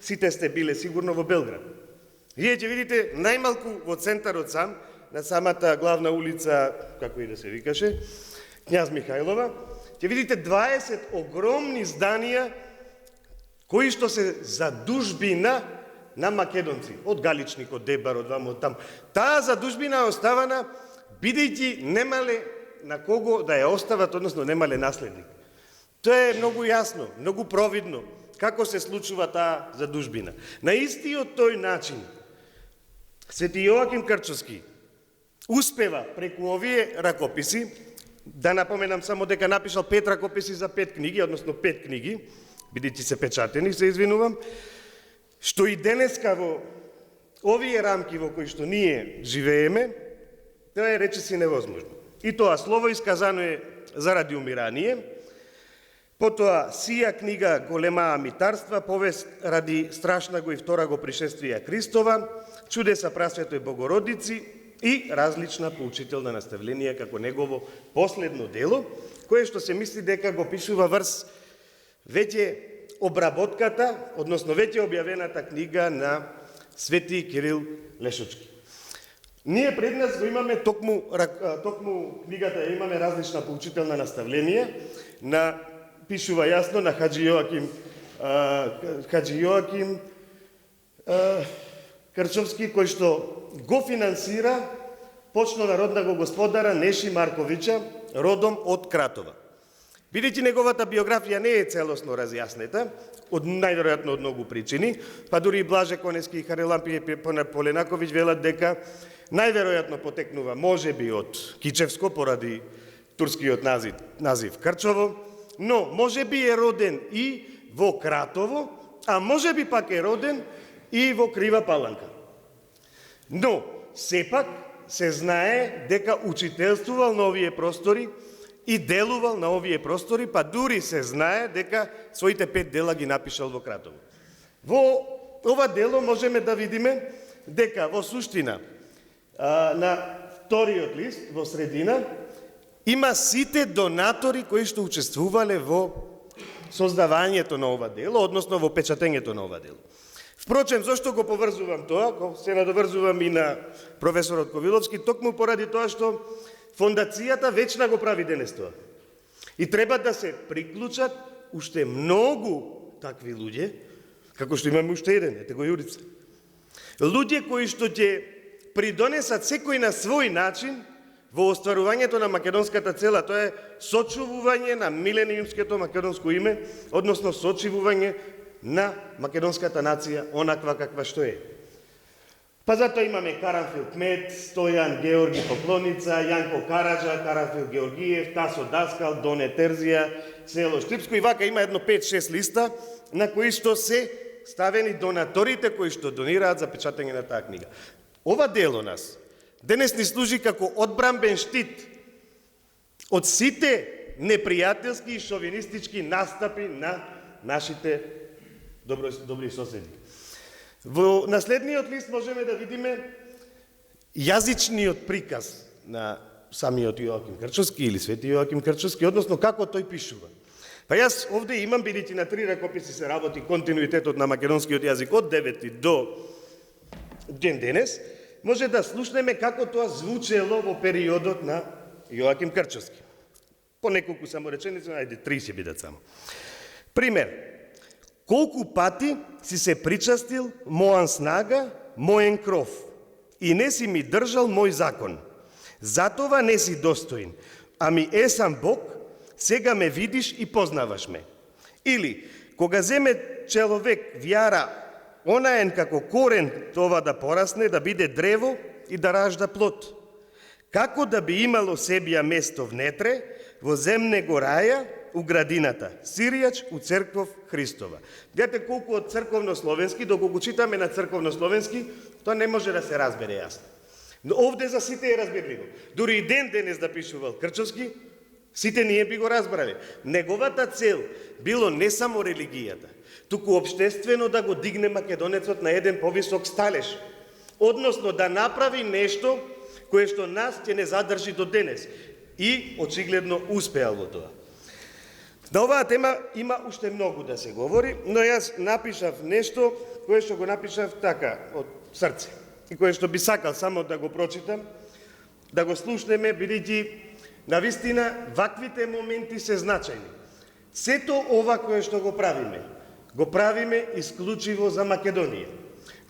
сите сте биле сигурно во Белград. Вие ќе видите најмалку во центарот сам, на самата главна улица, како и да се викаше, Княз Михајлова, ќе видите 20 огромни зданија кои што се задужбина на македонци, од Галичник, од Дебар, од вамо, од там. Таа задужбина е оставана, бидејќи немале на кого да ја остават, односно немале наследник. Тоа е многу јасно, многу провидно, како се случува таа задужбина. На истиот тој начин, Свети Јоаким Крчовски успева преку овие ракописи, да напоменам само дека напишал 5 ракописи за 5 книги, односно 5 книги, бидејќи се печатени, се извинувам, што и денеска во овие рамки во кои што ние живееме, тоа е речиси невозможно. И тоа слово исказано е заради умирание, потоа сија книга Големаа митарства, повест ради страшнаго и втораго пришествија Христова, чудеса прасветој Богородици и различна поучителна наставленија како негово последно дело, кое што се мисли дека го пишува врз веќе обработката, односно веќе објавената книга на Свети Кирил Лешочки. Ние пред нас го имаме токму книгата, имаме различна поучителна наставленија, пишува јасно на Хаджи Јоаким Крчовски, кој што го финансира почно народного господара Неши Марковича, родом од Кратова. Бидејќи неговата биографија не е целосно разјаснета, од најверојатно од многу причини, па дури и Блаже Конески и Харилампи Поленаковиќ велат дека најверојатно потекнува можеби од Кичевско поради турскиот назив Крчово, но можеби е роден и во Кратово, а можеби пак е роден и во Крива Паланка. Но, сепак, се знае дека учителствувал на овие простори и делувал на овие простори, па дури се знае дека своите 5 дела ги напишал во Кратово. Во ова дело можеме да видиме дека во суштина на вториот лист, во средина, има сите донатори кои што учествувале во создавањето на ова дело, односно во печатењето на ова дело. Впрочем, зошто го поврзувам тоа, се надоврзувам и на професорот Ковиловски, токму поради тоа што фондацијата вечна го прави денес тоа. И треба да се приклучат уште многу такви луѓе, како што имаме уште еден, ете го Јурица. Луѓе кои што ќе придонесат секој на свој начин во остварувањето на македонската цела, тоа е сочувување на милениумското македонско име, односно сочувување на македонската нација, онаква каква што е. Па затоа имаме Карамфил Кмет, Стојан Георги Поклоница, Јанко Караджа, Карамфил Георгиев, Тасо Даскал, Доне Терзија, Село Штрипско и вака има едно 5-6 листа на кои што се ставени донаторите кои што донираат за печатање на таа книга. Ова дело нас денес ни служи како одбранбен штит од сите непријателски и шовинистички настапи на нашите добри соседи. Во наследниот лист можеме да видиме јазичниот приказ на самиот Јоаким Крчовски или Свети Јоаким Крчовски, односно како тој пишува. Па јас овде имам, бидејќи на 3 ракописи се работи континуитетот на македонскиот јазик од 9 до ден денес, може да слушнеме како тоа звучело во периодот на Јоаким Крчовски. По неколку само реченици, ајде 3 ќе бидат само. Пример. Колку пати си се причастил мојан снага, мојен кров, и не си ми држал мој закон. Затова не си достоин, ами сам Бог, сега ме видиш и познаваш ме. Или, кога земе човек вјара, онаен како корен това да порасне, да биде древо и да ражда плод. Како да би имало себија место внетре, во земнего раја, у градината, Сиријач у црквов Христова. Гледате колку од црковнословенски, доколку читаме на црковнословенски, тоа не може да се разбере јасно. Но овде за сите е разбирливо. Дури и денес да пишувал Крчовски, сите ние би го разбрали. Неговата цел било не само религијата, туку општествено да го дигне македонецот на еден повисок сталеж. Односно да направи нешто кое што нас ќе не задржи до денес. И очигледно успеал во тоа. На оваа тема има уште многу да се говори, но јас напишав нешто кое што го напишав така, од срце. И кое што би сакал само да го прочитам, да го слушнеме, бидејќи Навистина, ваквите моменти се значајни. Сето ова кое што го правиме исклучиво за Македонија.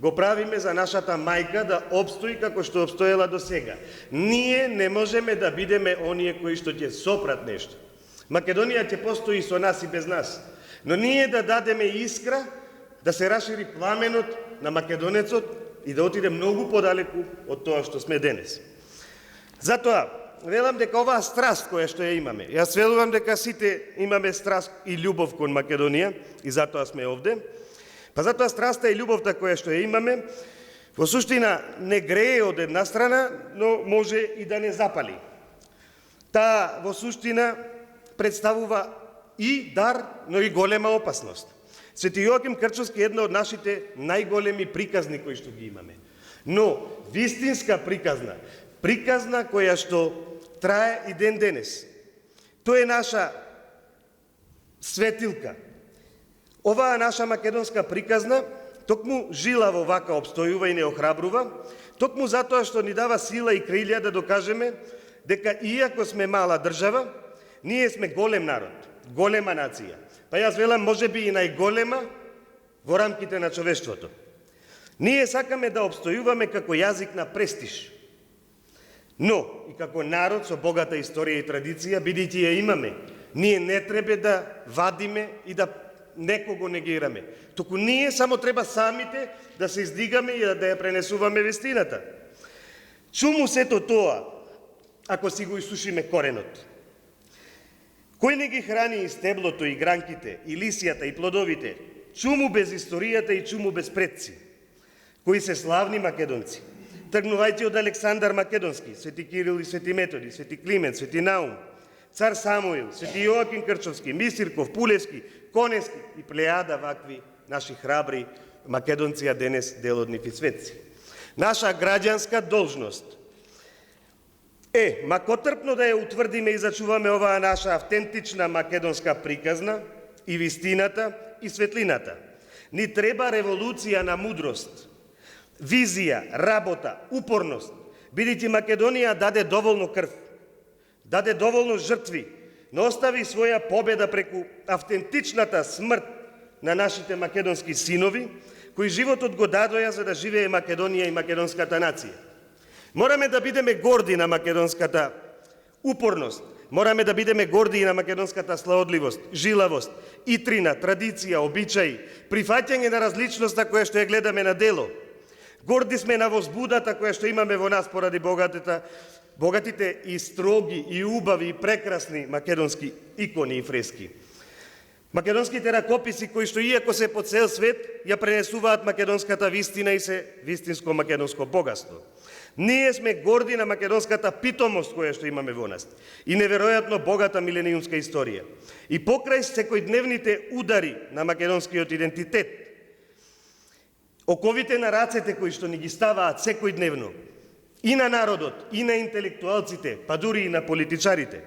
Го правиме за нашата мајка да обстои како што обстоела до сега. Ние не можеме да бидеме оние кои што ќе сопрат нешто. Македонија ќе постои со нас и без нас. Но ние да дадеме искра, да се расшири пламенот на македонецот и да отиде многу подалеку од тоа што сме денес. Затоа, велам дека оваа страст која што ја имаме, јас велувам дека сите имаме страст и љубов кон Македонија и затоа сме овде, па затоа страста и љубовта која што ја имаме, во суштина не грее од една страна, но може и да не запали. Таа во суштина представува и дар, но и голема опасност. Свети Јоаким Крчовски е една од нашите најголеми приказни кои што ги имаме. Но вистинска приказна која што трае и ден денес. Тоа е наша светилка. Оваа наша македонска приказна токму жилаво вака обстојува и не охрабрува, токму затоа што ни дава сила и крилја да докажеме дека иако сме мала држава, ние сме голем народ, голема нација. Па јас велам можеби и најголема во рамките на човештвото. Ние сакаме да обстојуваме како јазик на престиж. Но, и како народ со богата историја и традиција, бидејќи ја имаме, ние не треба да вадиме и да некого негираме. Току ние само треба самите да се издигаме и да ја пренесуваме вестината. Чуму сето тоа, ако си го исушиме коренот? Кој не ги храни и стеблото, и гранките, и лисијата, и плодовите? Чуму без историјата и чуму без предци, кои се славни македонци. Тргнувајте од Александар Македонски, Свети Кирил и Свети Методи, Свети Климент, Свети Наум, Цар Самуил, Свети Јоаким Крчовски, Мисирков, Пулевски, Конески и плејада вакви наши храбри македонци, а денес дел од нив и светци. Наша граѓанска должност е макотрпно да ја утврдиме и зачуваме оваа наша автентична македонска приказна и вистината и светлината. Ни треба револуција на мудрост, визија, работа, упорност, бидејќи Македонија даде доволно крв, даде доволно жртви, но остави своја победа преку автентичната смрт на нашите македонски синови, кои животот го дадоја за да живее Македонија и македонската нација. Мораме да бидеме горди на македонската упорност, мораме да бидеме горди и на македонската слаодливост, жилавост, итрина, традиција, обичаи, прифаќање на различноста која што ја гледаме на дело. Горди сме на возбудата која што имаме во нас поради богатите и строги и убави и прекрасни македонски икони и фрески. Македонските ракописи кои што иако се по цел свет ја пренесуваат македонската вистина и се вистинско македонско богатство. Ние сме горди на македонската питомост која што имаме во нас и неверојатно богата милениумска историја. И покрај секојдневните удари на македонскиот идентитет, оковите на рацете кои што ни ги ставаат секојдневно, и на народот, и на интелектуалците, па дури и на политичарите,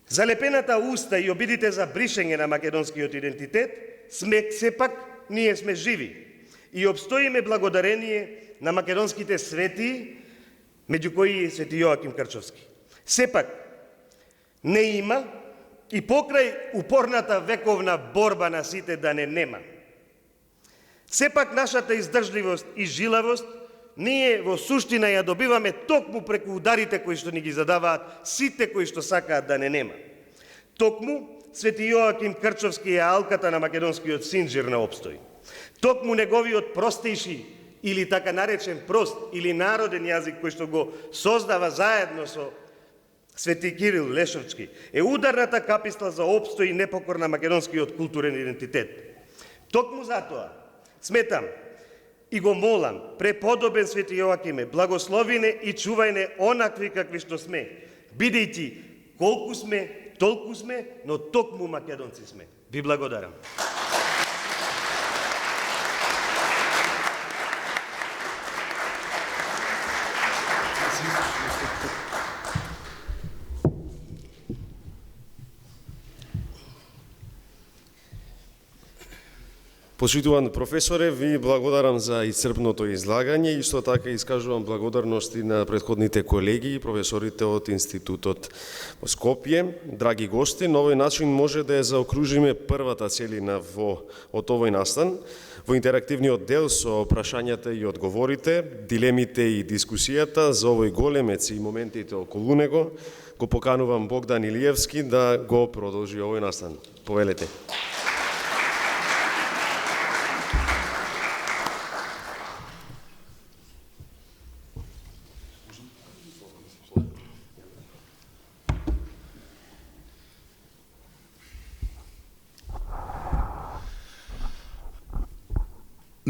залепената уста и обидите за бришење на македонскиот идентитет, сепак ние сме живи и обстоиме благодарение на македонските свети, меѓу кои е Свети Јоаким Крчовски. Сепак, не има и покрај упорната вековна борба на сите да не нема. Сепак нашата издржливост и жилавост ние во суштина ја добиваме токму преку ударите кои што ни ги задаваат сите кои што сакаат да не нема. Токму Свети Јоаким Крчовски е алката на македонскиот синџир на обстој. Токму неговиот простейши или така наречен прост или народен јазик кој што го создава заедно со Свети Кирил Лешовчки е ударната каписла за обстој и непокор на македонскиот културен идентитет. Токму затоа сметам и го молам, преподобен Свети Јоакиме, благословине и чувајне онакви какви што сме, бидејќи колку сме, толку сме, но токму македонци сме. Ви благодарам. Почитуван професоре, ви благодарам за исцрпното излагање, исто така искажувам благодарности на претходните колеги и професорите од Институтот во Скопје. Драги гости, на овој начин може да ја заокружиме првата целина од овој настан. Во интерактивниот дел со прашањата и одговорите, дилемите и дискусијата за овој големец и моментите околу него, го поканувам Богдан Илиевски да го продолжи овој настан. Повелете.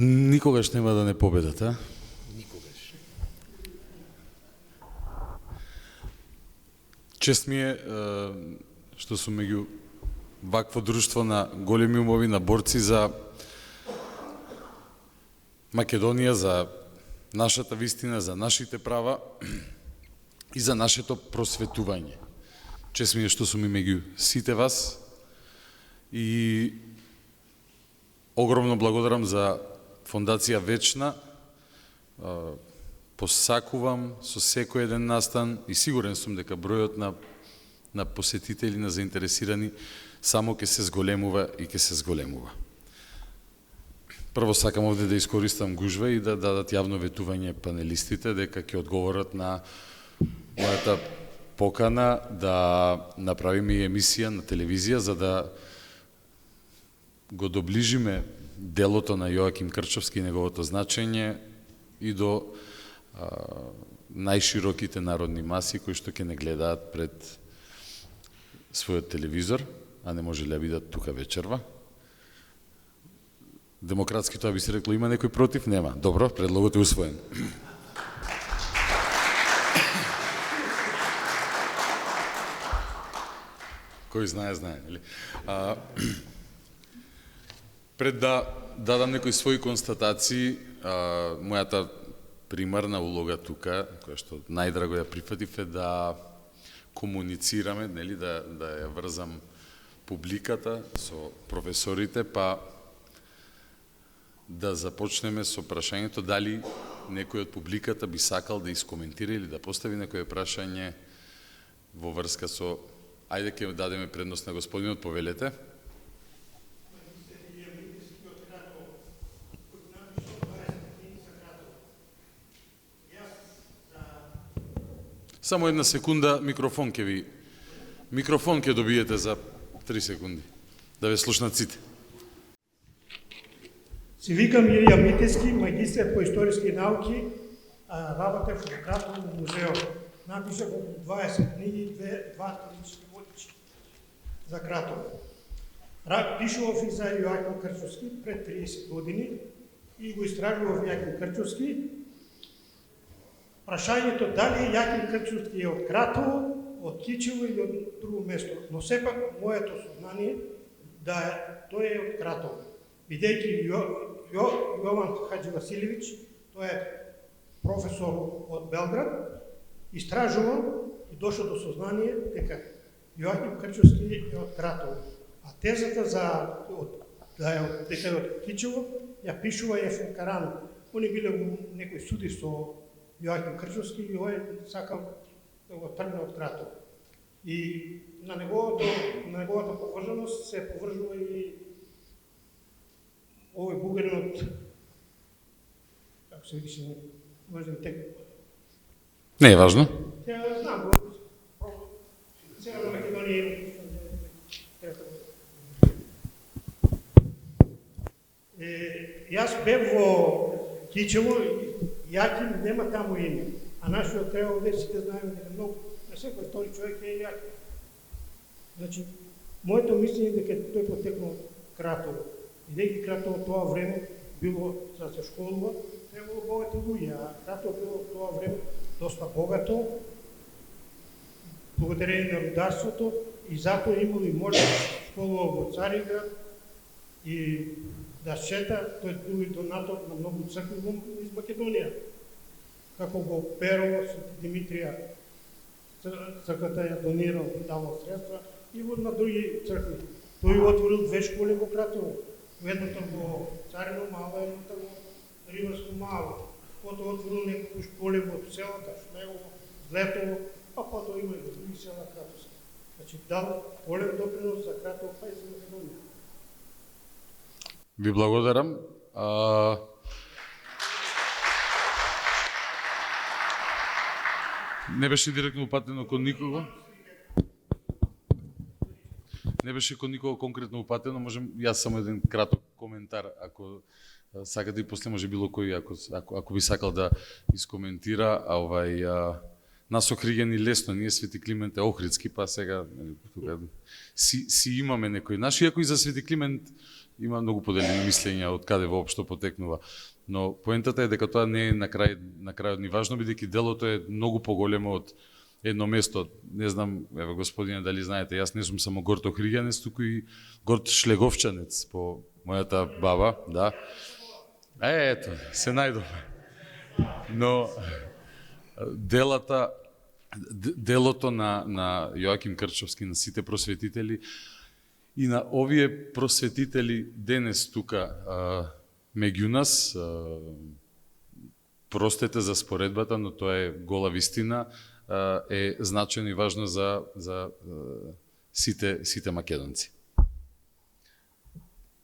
Никогаш нема да не победат, а? Никогаш. Чест ми е што сум меѓу вакво друштво на големи умови, на борци за Македонија, за нашата вистина, за нашите права и за нашето просветување. Чест ми е што сум и меѓу сите вас и огромно благодарам за Фондација Вечна. Посакувам со секој еден настан и сигурен сум дека бројот на посетители, на заинтересирани само ќе се зголемува и ќе се зголемува. Прво сакам овде да искористам гужва и да дадат јавно ветување панелистите дека ќе одговорат на мојата покана да направиме и емисија на телевизија за да го доближиме делото на Јоаким Крчовски и неговото значење и до најшироките народни маси кои што ќе не гледаат пред својот телевизор, а не може да бидат тука вечерва. Демократски тоа би се рекло, има некој против? Нема. Добро, предлогот е усвоен. Кој знае, знае, нели? Пред да дадам некои своји констатации, мојата примарна улога тука, која што најдраго ја прифатив е да комуницираме, нели, да ја врзам публиката со професорите, па да започнеме со прашањето дали некој од публиката би сакал да искоментира или да постави некое прашање во врска со... Ајде ќе дадеме предност на господинот, повелете. Само една секунда, микрофон ќе добиете за 3 секунди, да ве слушнат сите. Се викам Илија Митески, магистер по историски науки, работев во Кратово музео. Напишав 20 книги, 2 клинични водичи за Кратово. Пишував и за Јоаким Крчовски пред 30 години и го истражував Јоаким Крчовски. Прашањето дали Јоаким Крчовски е од Кратово, од Кичево или од друго место, но сепак моето сознание да тој е од Кратово. Бидејќи Јован Хаджи Василевич, тој е професор од Белград, истражувал и дошол до сознание дека Јоаким Крчовски е од Кратово. А тезата дека е од Кичево ја пишува Ефрем Карано. Они биле некои суди со Јоаким Крчовски и овој сакал да го тргне од Кратово. И на неговата поврзаност се поврзува и овој бугарин од, како се викаше, можем тек. Не е важно. Ја знам, сега на Македонија јас бев во Кичево, Јаким нема таму име, а нашиот треба овде сите знаеме дека многу, на секој втори човек е Јаким. Значи, моето мислење е дека тој потекнал Кратово. Бидејќи Кратово тоа време било за се школува, требало богати луѓе, а Кратово било тоа време доста богато, благодарение на рударството, и затоа имало и можност школува во Цариград и да шета, тој бил и донатор на многу цркви из Македонија. Како го Перово, Свети Димитрија, црквата ја донирал, давал средства, и на други цркви. Тој отворил 2 школи во Кратово. едното во Царино мало, едното во Риварско мало. Потоа отворил некој школи во селата Шлегово, Злетово, а потоа има и во други села Кратовски. Значи дал голем допринос за Кратово, па и за Македонија. Ви благодарам. Не беше директно упатено кон никого. Не беше кон никого конкретно упатено, можем јас само еден краток коментар, ако сакате и после може било кој, ако би сакал да искоментира, нас Охриѓани лесно, ние Свети Климент е Охридски, па сега тука си имаме некој наш, иако и за Свети Климент има многу поделени мислења од каде воопшто потекнува. Но поентата е дека тоа не е на крајот ни важно, бидејќи делото е многу поголемо од едно место. Не знам, еве господине, дали знаете, јас не сум само горд Охриѓанец, туку и горд Шлеговчанец по мојата баба, да. Ето, се најдовме. Но делото на Јоаким Крчовски, на сите просветители и на овие просветители денес тука меѓу нас, простете за споредбата, но тоа е гола вистина, е значено и важно за сите македонци.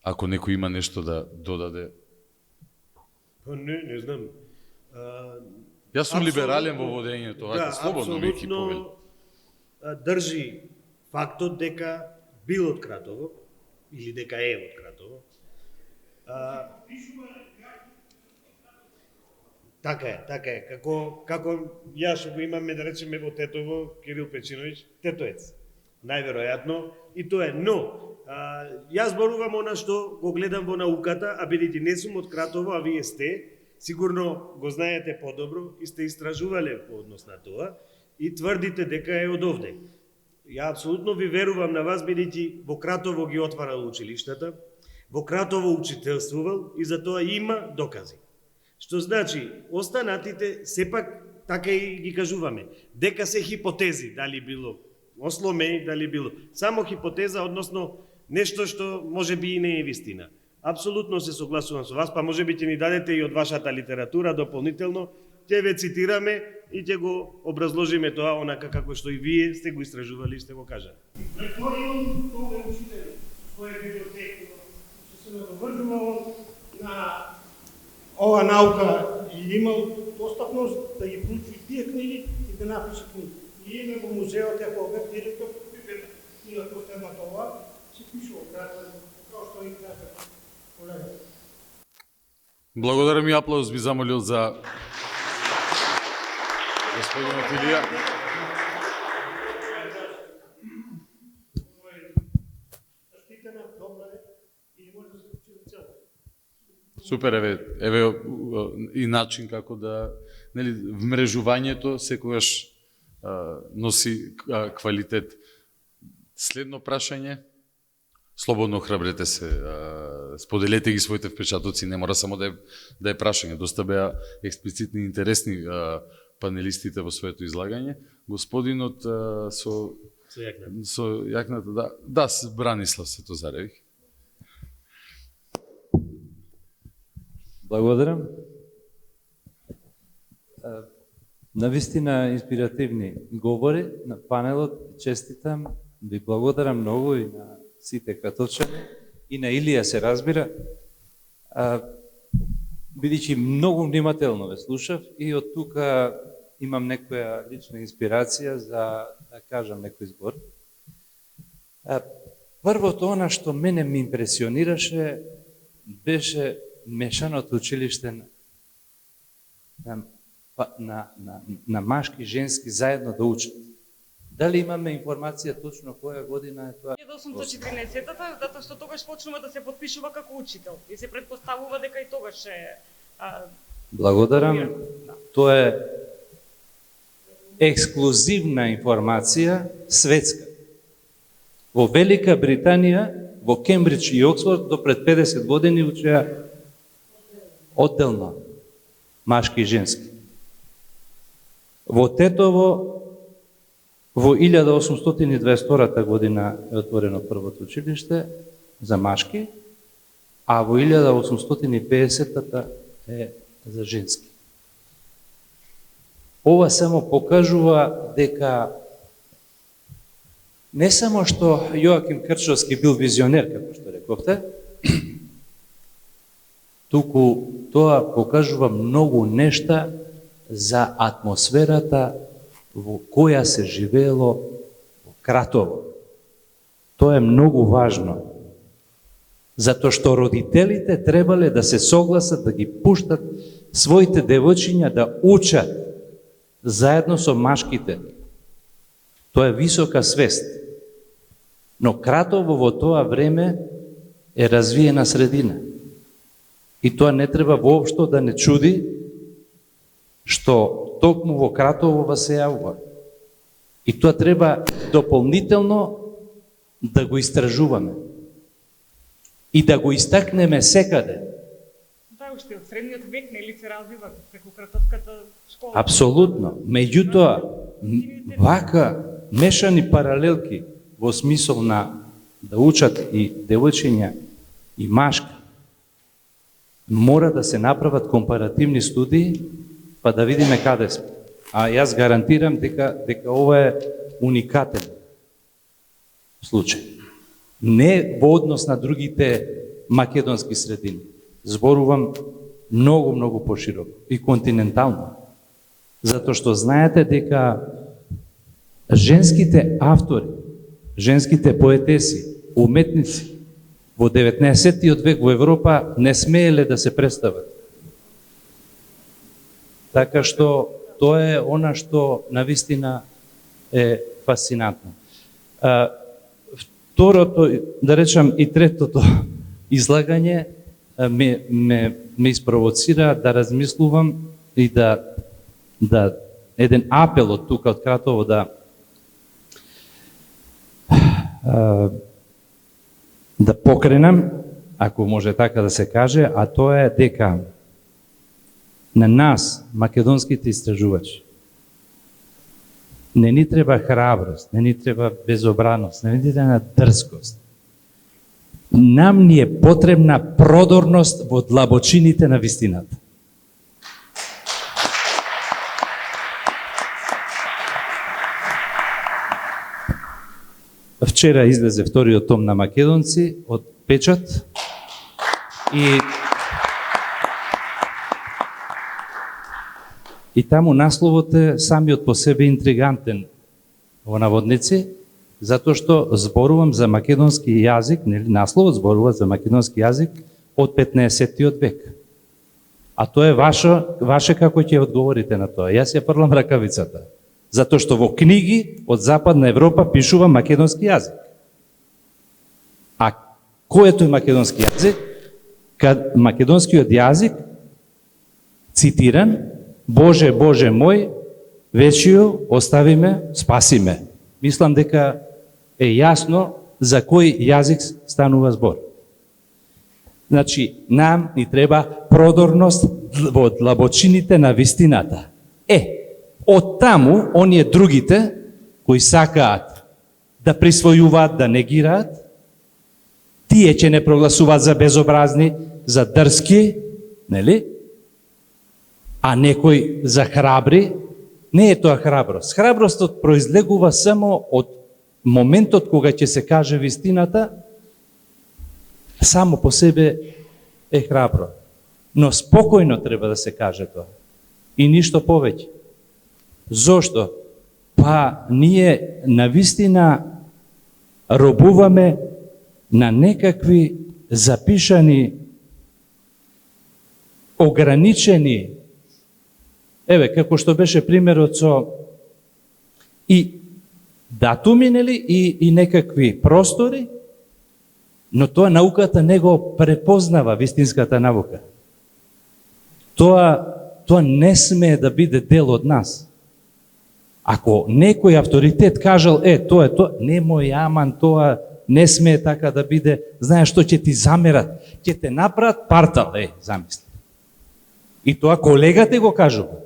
Ако некој има нешто да додаде. Не знам. Јас сум либерален во водењето, да, слободно ми ги повели. Држи фактот дека бил од Кратово, или дека е од Кратово. Така е. Како јас го имаме, да речеме, во Тетово, Кирил Печиновиќ, тетоец. Најверојатно, и тоа е. Но, јас зборувам она што го гледам во науката, а бидејќи не сум од Кратово, а вие сте, сигурно го знаете подобро и сте истражувале по однос на тоа и тврдите дека е од овде. Ја апсолутно ви верувам на вас, бидејќи во Кратово ги отварал училиштата, во Кратово учителствувал и за тоа има докази. Што значи, останатите сепак така и ги кажуваме, дека се хипотези, дали било осломени, дали било само хипотеза, односно нешто што може би и не е вистина. Апсолутно се согласувам со вас, па може би ќе ни дадете и од вашата литература дополнително, ќе ве цитираме и ќе го образложиме тоа онака како што и вие сте го истражували и сте го кажали. Претворил овој учител своја библиотека, што се надовржувал на ова наука и имал достапност да ги проучи тие книги и да напише книги. И име во музеот како бев директор, и на последната ова, се пишува кратко, како што и кажа колега. Благодарам и аплауз би замолил за господинот Илија. Супер, еве и начин како да, нели, вмрежувањето секогаш носи квалитет. Следно прашање, слободно храбрете се, споделете ги своите впечатоци, не мора само да е прашање, доста беа експлицитни и интересни панелистите во своето излагање. Господинот со јакната, да, Бранислав Светозаревих. Благодарам. Навистина инспиративни говори на панелот. Честитам, ви благодарам многу и на сите кратовчани и на Илија се разбира. Бидејќи многу внимателно ве слушав и од тука имам некоја лична инспирација за да кажам некој збор. Првото она што мене ми импресионираше беше мешаното училиште на машки и женски заедно да учат. Дали имаме информација точно која година е тоа? 1814-та, затоа што тогаш почнува да се подпишува како учител и се претпоставува дека и тогаш е... Благодарам. Тоа е ексклузивна информација светска. Во Велика Британија, во Кембридж и Оксфорд до пред 50 години учеа одделно машки и женски. Во Тетово во 1822 година е отворено првото училиште за машки, а во 1850-та е за женски. Ова само покажува дека не само што Јоаким Крчовски бил визионер, како што рековте, туку тоа покажува многу нешта за атмосферата во која се живеело во Кратово. Тоа е многу важно, затоа што родителите требале да се согласат да ги пуштат своите девојчиња да учат заедно со машките. Тоа е висока свест. Но Кратово во тоа време е развиена средина. И тоа не треба воопшто да не чуди што токму во Кратово се јавува. И тоа треба дополнително да го истражуваме. И да го истакнеме секаде. Да, уште од средниот век нели се развива преку Кратовската школа. Апсолутно. Меѓутоа, вака мешани паралелки во смисол на да учат и девојчиња и машка, мора да се направат компаративни студии, па да видиме каде сме. А јас гарантирам дека ова е уникатен случај. Не во однос на другите македонски средини. Зборувам многу пошироко и континентално. Затоа што знаете дека женските автори, женските поетеси, уметници во 19-тиот век во Европа не смееле да се представат. Така што тоа е она што навистина е фасцинантно. Второто, да речам и третото излагање ме испровоцира да размислувам и да еден апел од тука од Кратово да покренам, ако може така да се каже, а тоа е дека на нас, македонските истражувачи, не ни треба храброст, не ни треба безобраност, не ни треба дрскост. Нам ни е потребна продорност во длабочините на вистината. Вчера излезе вториот том на Македонци од Печат и таму насловот е самиот по себе интригантен во наводници, затоа што зборувам за македонски јазик, нели насловот зборува за македонски јазик од 15-тиот век. А тоа е ваше како ќе одговорите на тоа. Јас ја фрлам ракавицата. Затоа што во книги од Западна Европа пишува македонски јазик. А кој е тој македонски јазик? Македонскиот јазик, цитиран, Боже, Боже мој, вечио оставиме, спасиме. Мислам дека е јасно за кој јазик станува збор. Значи, нам ни треба продорност во длабочините на вистината. Од таму, оние другите, кои сакаат да присвојуваат, да негираат, тие ќе не прогласуваат за безобразни, за дрски, нели? А некој за храбри, не е тоа храброст. Храбростот произлегува само од моментот кога ќе се каже вистината, само по себе е храбро. Но спокојно треба да се каже тоа. И ништо повеќе. Зошто? Па ние навистина робуваме на некакви запишани, ограничени, како што беше примерот со и датуми, нели, и некакви простори, но тоа науката не го препознава, вистинската наука. Тоа не смее да биде дел од нас. Ако некој авторитет кажал, тоа е тоа, немој, аман, тоа не смее така да биде, знаеш што ќе ти замерат, ќе те направат партал, замисли. И тоа колегата го кажува.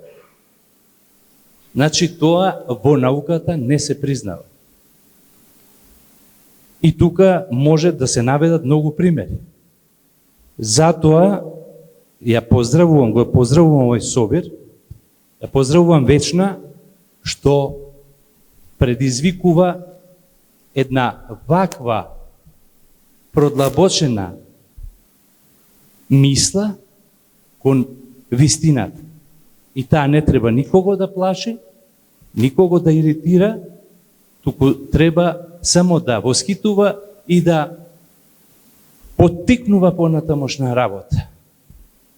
Значи, тоа во науката не се признава. И тука може да се наведат многу примери. Затоа ја поздравувам, го поздравувам овој собир, ја поздравувам Вечна, што предизвикува една ваква продлабочена мисла кон вистината. И таа не треба никого да плаши, никого да иритира, туку треба само да восхитува и да поттикнува понатамошна работа.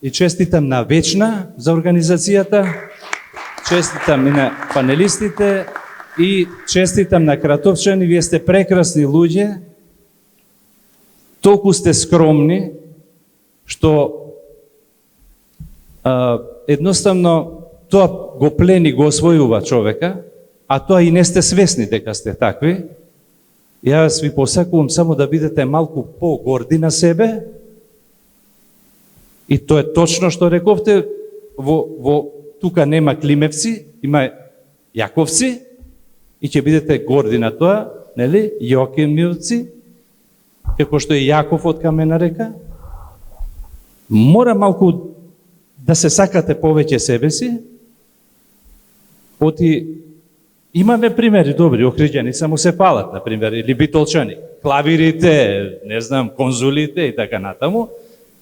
И честитам на Вечна за организацијата, честитам и на панелистите и честитам на кратовчани, вие сте прекрасни луѓе, толку сте скромни, што едноставно тоа го плени, го освојува човека, а тоа и не сте свесни дека сте такви. Јас ви посакувам само да бидете малку по-горди на себе, и тоа е точно што рековте, во тука нема климевци, има јаковци, и ќе бидете горди на тоа, нели, Јокимовци, како што е Јаков од Камена река. Мора малку да се сакате повеќе себе си. Оти имаме примери добри, Охриѓани само се палат, например, или Битолчани, клавирите, не знам, конзулите и така натаму,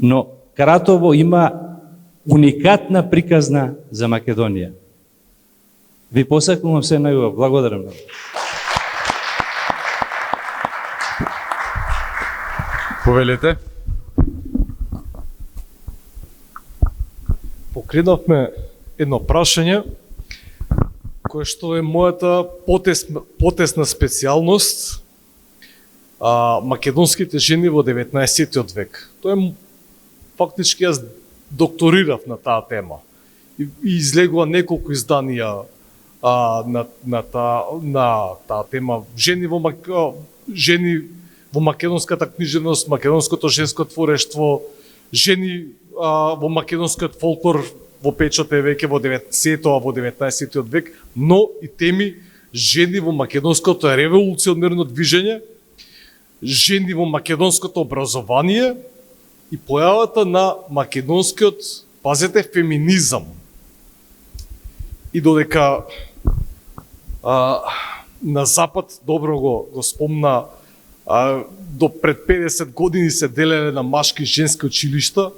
но Кратово има уникатна приказна за Македонија. Ви посакувам се најубаво. Благодарам многу. Повелете. Покренавме едно прашање, кое што е мојата потесна специјалност, македонските жени во 19 век. Тоа е фактички јас докторирав на таа тема и излегува неколку изданија на таа тема. Жени во македонската книжевност, македонското женско творештво, жени во македонскиот фолклор во печат е веќе во 90-то, а во 19 век, но и теми жени во македонското револуционерно движење, жени во македонското образование и појавата на македонскиот, пазете, феминизам. И додека на Запад, добро го спомна, до пред 50 години се делеле на машки и женски училишта,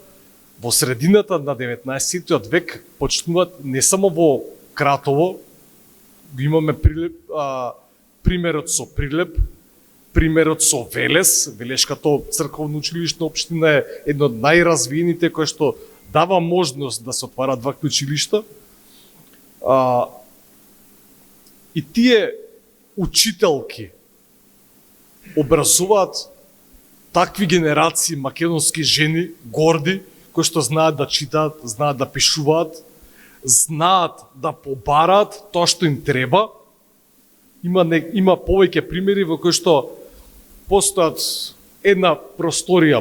во средината на 19 век почнуваат не само во Кратово, имаме примерот со Прилеп, примерот со Велес. Велешкото црковно училишно општина е едно од најразвиените кој што дава можност да се отварат вакви училишта. И тие учителки образуваат такви генерации македонски жени, горди, кои што знаат да читаат, знаат да пишуваат, знаат да побараат тоа што им треба. Има повеќе примери во кои што постојат една просторија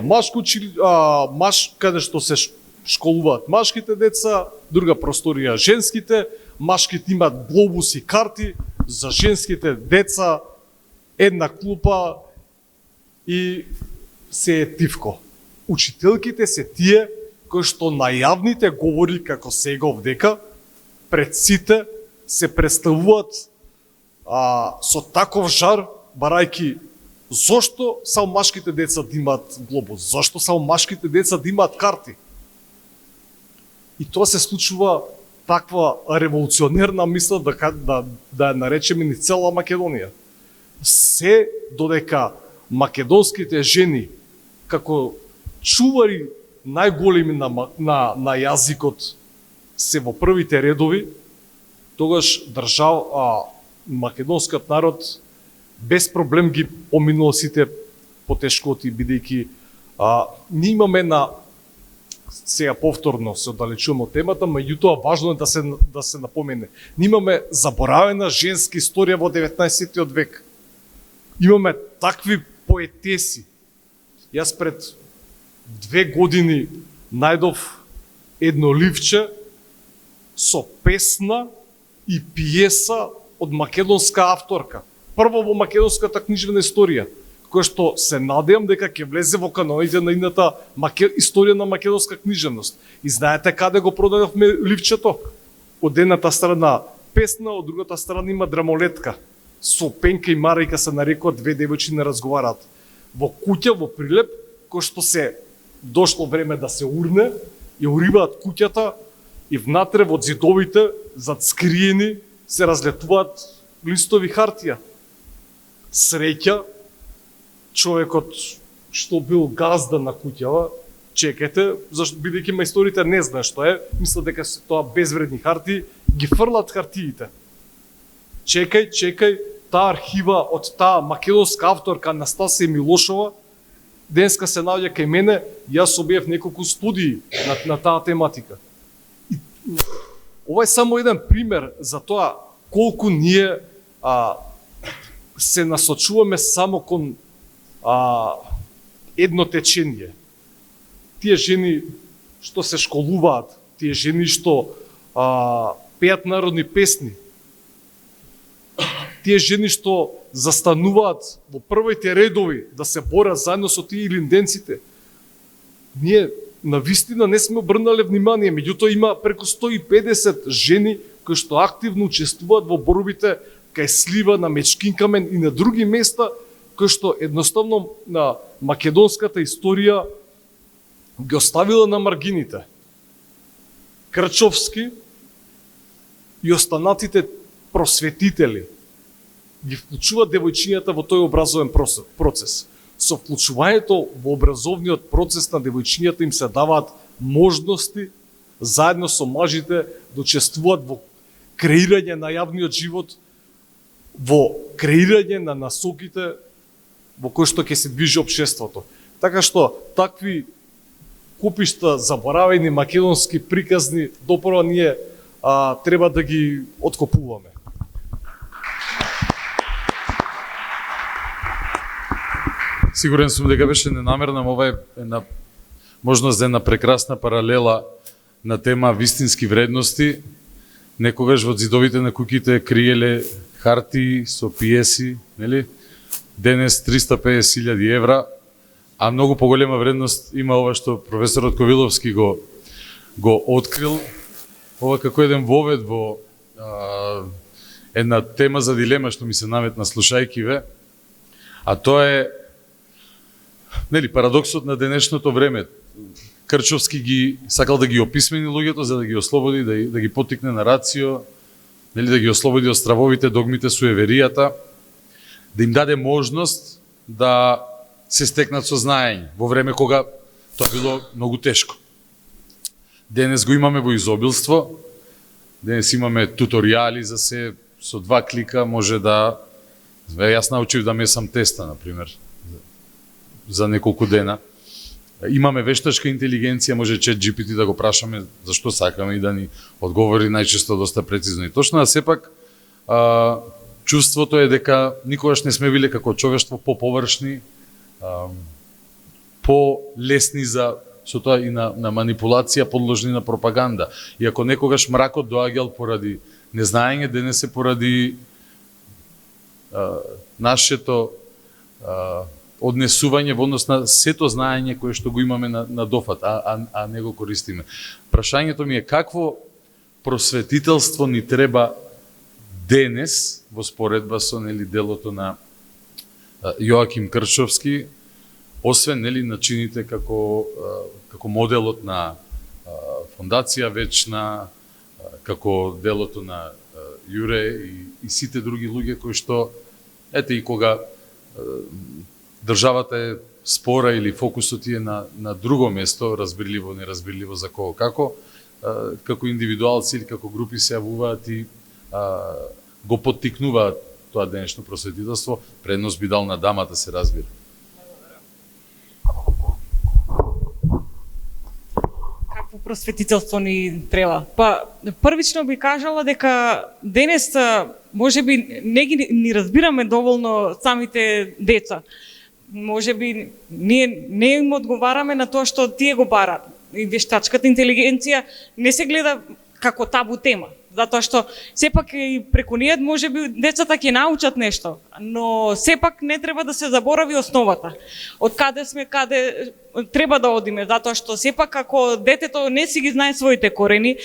каде што се школуваат машките деца, друга просторија женските, машките имаат глобуси и карти, за женските деца една клупа и се е тивко. Учителките се тие кои што на јавните говори, како сега овдека, пред сите се представуваат со таков жар, барајки зошто само машките деца да имаат глобус, зошто само машките деца да имаат карти. И тоа се случува таква револуционерна мисла да ја наречеме ни цела Македонија. Се додека македонските жени како чувари најголеми на јазикот се во првите редови, тогаш македонскиот народ без проблем ги поминува сите потешкоти, бидејќи ние имаме сега повторно се оддалечуваме од темата, меѓутоа важно е да се напомене. Ние имаме заборавена женска историја во 19 век. Имаме такви поетеси. Јас пред 2 години најдов едно ливче со песна и пиеса од македонска авторка. Прво во македонската книжевна историја, кој што се надевам дека ќе влезе во каноните на идната историја на македонска книжевност. И знаете каде го продадовме ливчето? Од едната страна песна, од другата страна има драмолетка. Со Пенка и Марајка се нарекуваат две девојчињи разговараат. Во куќа, во Прилеп, кој што се дошло време да се урне, ја уриваат куќата и внатре во зидовите, зад скриени, се разлетуваат листови хартија. Среќа, човекот што бил газда на куќава, чекайте, зашто бидејќи мајсторите не знае што е, мислат дека се тоа безвредни хартии, ги фрлат хартиите. Чекај, таа архива од таа македонска авторка Анастасија Милошова, денеска се наоѓа кај мене, јас објавив неколку студии на таа тематика. И, ова е само еден пример за тоа колку ние се насочуваме само кон едно течение. Тие жени што се школуваат, тие жени што пеат народни песни, тие жени што застануваат во првите редови да се борат заедно со тие илинденците, ние навистина не сме обрнале внимание, меѓутоа има преку 150 жени кои што активно учествуваат во борбите кај Слива, на Мечкин камен и на други места, кои што едноставно на македонската историја ги оставила на маргините. Крчовски и останатите просветители ги вклучуваат девојчињата во тој образовен процес. Со вклучувањето во образовниот процес на девојчињата им се даваат можности заедно со мажите да учествуваат во креирање на јавниот живот, во креирање на насоките во кои што ќе се движи општеството. Така што такви купишта заборавени македонски приказни допрва ние треба да ги откопуваме. Сигурен сум дека беше ненамерна, ова е една можност за една прекрасна паралела на тема вистински вредности. Некогаш во зидовите на куќите криеле хартии со пиеси, нели? Денес 350.000 евра, а многу поголема вредност има ова што професорот Ковиловски го открил. Ова како еден вовед во една тема за дилема што ми се наметна слушајки ве, а тоа е парадоксот на денешното време. Крчовски ги сакал да ги описмени луѓето за да ги ослободи, да ги потикне на рацио, да ги ослободи од стравовите, догмите, суеверијата, да им даде можност да се стекнат со знаење во време кога тоа било многу тешко. Денес го имаме во изобилство, денес имаме туторијали за се, со 2 клика може да... Јас научив да месам теста, например, за неколку дена. Имаме вештачка интелигенција, може ChatGPT да го прашаме зашто сакаме и да ни одговори најчесто доста прецизно и точно, а сепак чувството е дека никогаш не сме биле како човештво поповршни, по-лесни со тоа и на манипулација, подложни на пропаганда. И ако некогаш мракот доаѓал поради незнаење, денес е поради нашето однесување во однос на сето знаење кое што го имаме на дофат, а не го користиме. Прашањето ми е какво просветителство ни треба денес во споредба со делото на Јоаким Крчовски, освен начините како моделот на фондација вечна, како делото на Јуре и сите други луѓе кои што ете и кога државата е спора или фокусот е на друго место, разбирливо, неразбирливо за кого како индивидуалци или како групи се јавуваат и го поттикнуваат тоа денешно просветителство, предност би дал на дамата, се разбира. Какво просветителство ни треба? Па, првично би кажала дека денес можеби не разбираме доволно самите деца. Можеби ние не им одговараме на тоа што тие го барат. И вештачката интелигенција не се гледа како табу тема. затоа што сепак и преку неа можеби децата ќе научат нешто, но сепак не треба да се заборави основата. Од каде сме, каде треба да одиме, затоа што сепак ако детето не си ги знае своите корени,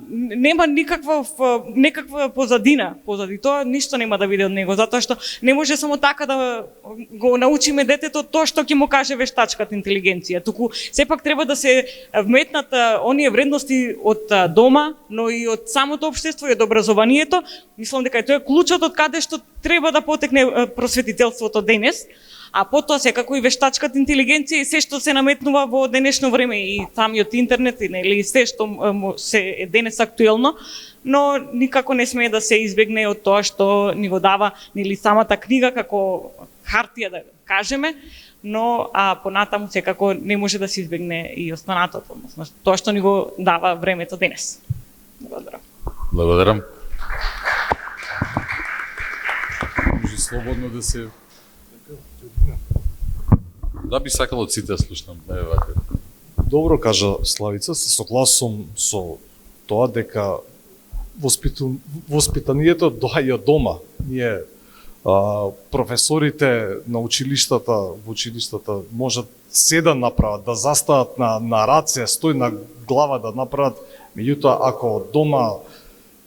нема некаква позадина, позади тоа ништо нема да биде од него, затоа што не може само така да го научиме детето тоа што ќе му каже вештачката интелигенција, туку сепак треба да се вметнат оние вредности од дома, но и од самото општество и од образованието. Мислам дека тоа е клучот од каде што треба да потекне просветителството денес. А потоа секако и вештачката интелигенција и се што се наметнува во денешно време и самиот интернет и нели се што се е денес актуелно, но никако не смее да се избегне од тоа што ни го дава нели самата книга како хартија да кажеме, но понатаму секако не може да се избегне и останатото, односно тоа што ни го дава времето денес. Благодарам. Благодарам. Може слободно да се... Да би сакал од сите да слушнам. Добро кажа Славица, се согласувам со тоа дека воспитанието доаѓа од дома. Ние професорите на училиштата, во училиштата можат се да направат, да застават на раце, стој на глава да направат, меѓутоа ако дома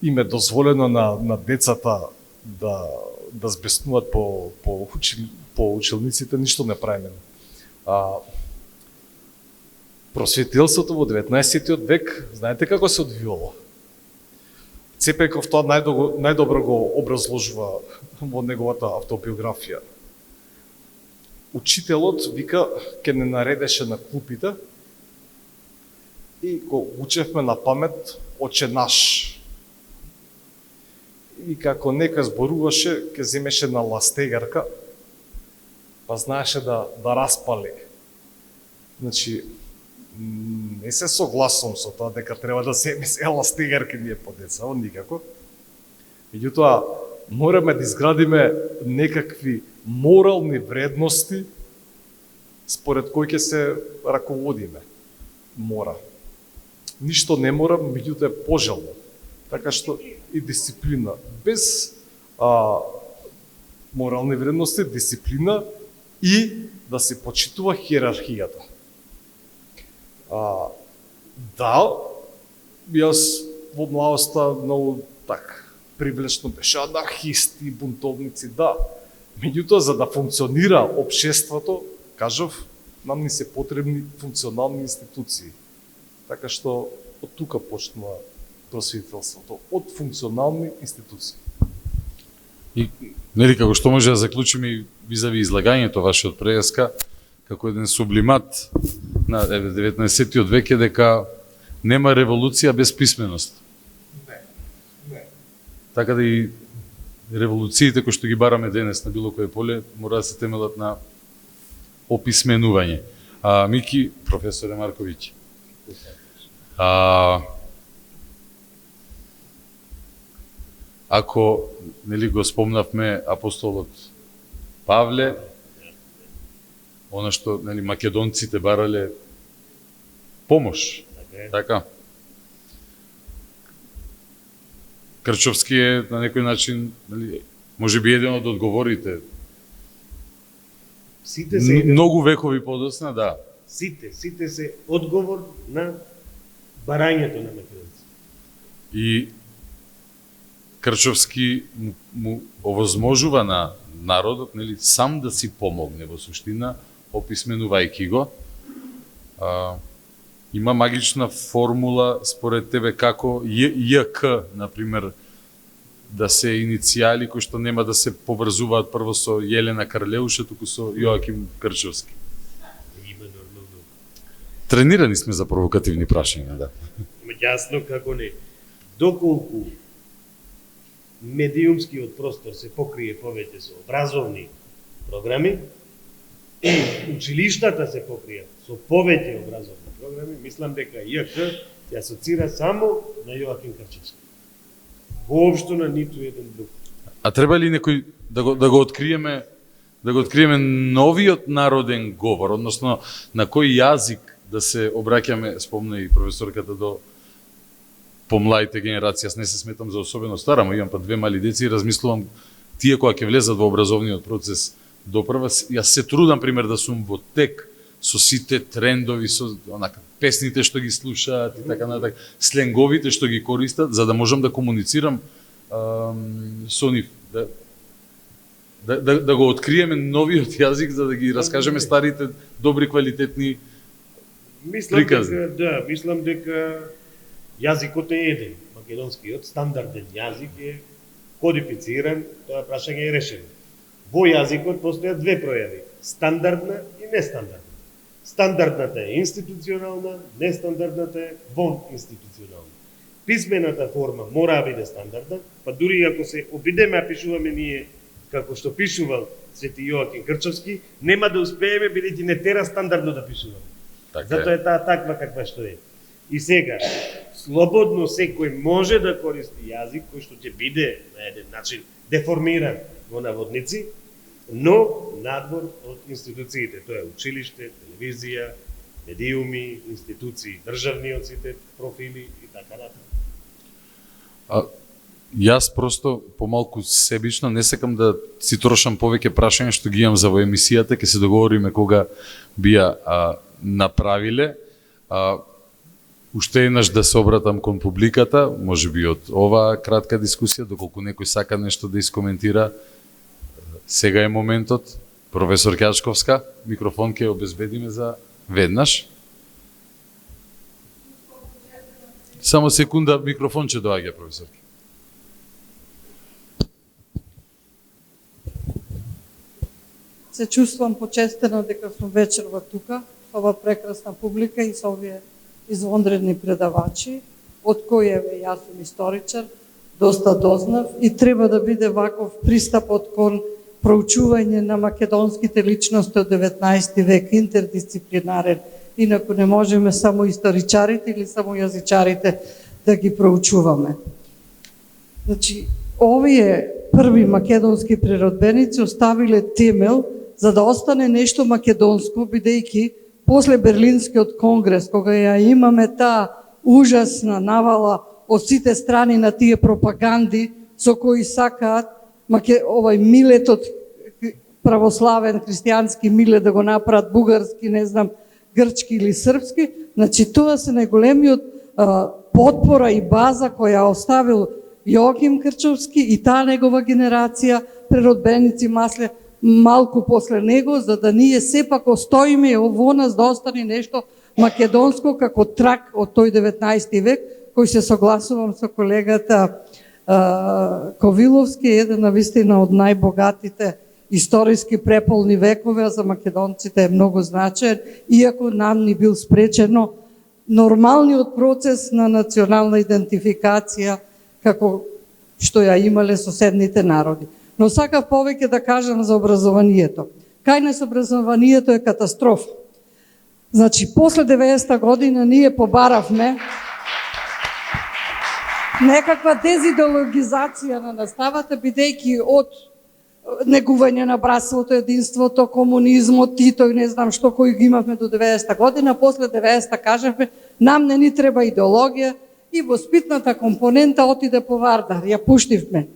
им е дозволено на децата да збеснуваат по училниците, ништо не правиме. Просветителството во 19. век, знаете како се одвивало? Цепеков тоа најдобро го образложува во неговата автобиографија. Учителот вика ке не наредеше на клупите и го учевме на памет Оче наш. И како некој зборуваше, ке земеше на ластегарка, па знаеше да распали. Значи, не се согласувам со тоа дека треба да земе се ластегарки ние по деца, никако. Меѓутоа, мораме да изградиме некакви морални вредности според кои ќе се раководиме. Мора. Ништо не мора, меѓутоа е пожелно. Така што и дисциплина. Без морални вредности, дисциплина и да се почитува хиерархијата. Да, јас во младоста многу привлечно беше анархисти, бунтовници, да. Меѓутоа, за да функционира општеството, кажав, нам ни се потребни функционални институции. Така што од тука почнува просветителството, од функционални институции. И нели како што може да заклучиме и визави излагањето вашиот преска, како еден сублимат на 19. век е дека нема револуција без писменост. Не. Така да и револуциите кои што ги бараме денес на било кое поле мора да се темелат на описменување. Мики, професоре Марковиќ, ако нели го спомнавме апостолот Павле, она што нели македонците барале помош, така. Крчовски е на некој начин, нели, можеби еден од одговорите. Сите се многу векови подоцна, да. Сите се одговор на барањето на македонци. И Крчовски му овозможува на народот, нели, сам да си помогне во суштина, описменувајќи го. Има магична формула според тебе како ЈК, например, да се иницијали кои што нема да се поврзуваат прво со Јелена Карлеуша, туку со Јоаким Крчовски. Има нормално. Тренирани сме за провокативни прашања, да. Има јасно како не. Доколку медиумскиот простор се покрие повеќе со образовни програми и училиштата се покријат со повеќе образовни програми, мислам дека ЈК се асоцира само на Јоаким Крчевски. Воопшто на ниту еден друг. А треба ли некој да го откриеме, новиот народен говор, односно на кој јазик да се обраќаме, спомна и професорката, до помладите генерации, јас не се сметам за особено стара, ама имам па 2 мали деца и размислувам тие кога ќе влезат во образовниот процес допрва, јас се трудам пример да сум во тек со сите трендови, со онака песните што ги слушаат и така натаму, сленговите што ги користат за да можам да комуницирам со нив, да го откриеме новиот јазик за да ги раскажеме старите добри квалитетни приказни. Мислам дека јазикот е еден, македонскиот стандарден јазик е кодифициран, тоа прашање е решено. Во јазикот постојат две пројави, стандардна и нестандардна. Стандардната е институционална, нестандардната е вон институционална. Писмената форма мора да биде стандардна, па дури ако се обидеме а пишуваме ние како што пишувал Свети Јоаким Крчовски, нема да успееме бидејќи не тера стандардно да пишуваме. Затоа е таа таква каква што е. И сега, слободно секој може да користи јазик кој што ќе биде на еден начин деформиран во наводници, но надвор од институциите, тоа е училиште, телевизија, медиуми, институции, државниоците, профили и така натаму. Јас просто помалку себично не сакам да си трошам повеќе прашања што ги имам за во емисијата, ќе се договориме кога би ја направиле. Уште еднаш да се обратам кон публиката, можеби од оваа кратка дискусија, доколку некој сака нешто да искоментира, сега е моментот. Професор Ќачковска, микрофон ќе обезбедиме за веднаш. Само секунда, микрофон ќе доаѓа, професор. Се чувствувам почестена дека сум вечерва тука, со ова прекрасна публика и со овие извонредни предавачи, од кои еве јас сум историчар, доста дознав и треба да биде ваков пристапот кон проучување на македонските личности од 19 век, интердисциплинарен, инаку не можеме само историчарите или само јазичарите да ги проучуваме. Значи, овие први македонски природбеници оставиле темел за да остане нешто македонско, бидејќи после Берлинскиот конгрес, кога ја имаме таа ужасна навала од сите страни на тие пропаганди со кои сакаат овај милетот православен, христијански милет да го направат бугарски, не знам, грчки или српски, значи тоа се најголемиот потпора и база која оставил Јоаким Крчовски и таа негова генерација, природбеници масле, малку после него, за да ние сепак остоиме во нас да остане нешто македонско како трак од тој 19 век, кој се согласувам со колегата Ковиловски, еден навистина од најбогатите историски преполни векове, а за македонците е многу значаен, иако нам ни бил спречено нормалниот процес на национална идентификација како што ја имале соседните народи. Но сакав повеќе да кажам за образованието. Кај нас образованието е катастрофа. Значи, после 90-та година ние побаравме некаква дезидеологизација на наставата, бидејќи од негување на братството, единството, комунизмот, Тито и не знам што кои ги имавме до 90-та година, после 90-та кажавме, нам не ни треба идеологија и воспитната компонента отиде по Вардар, ја пуштивме.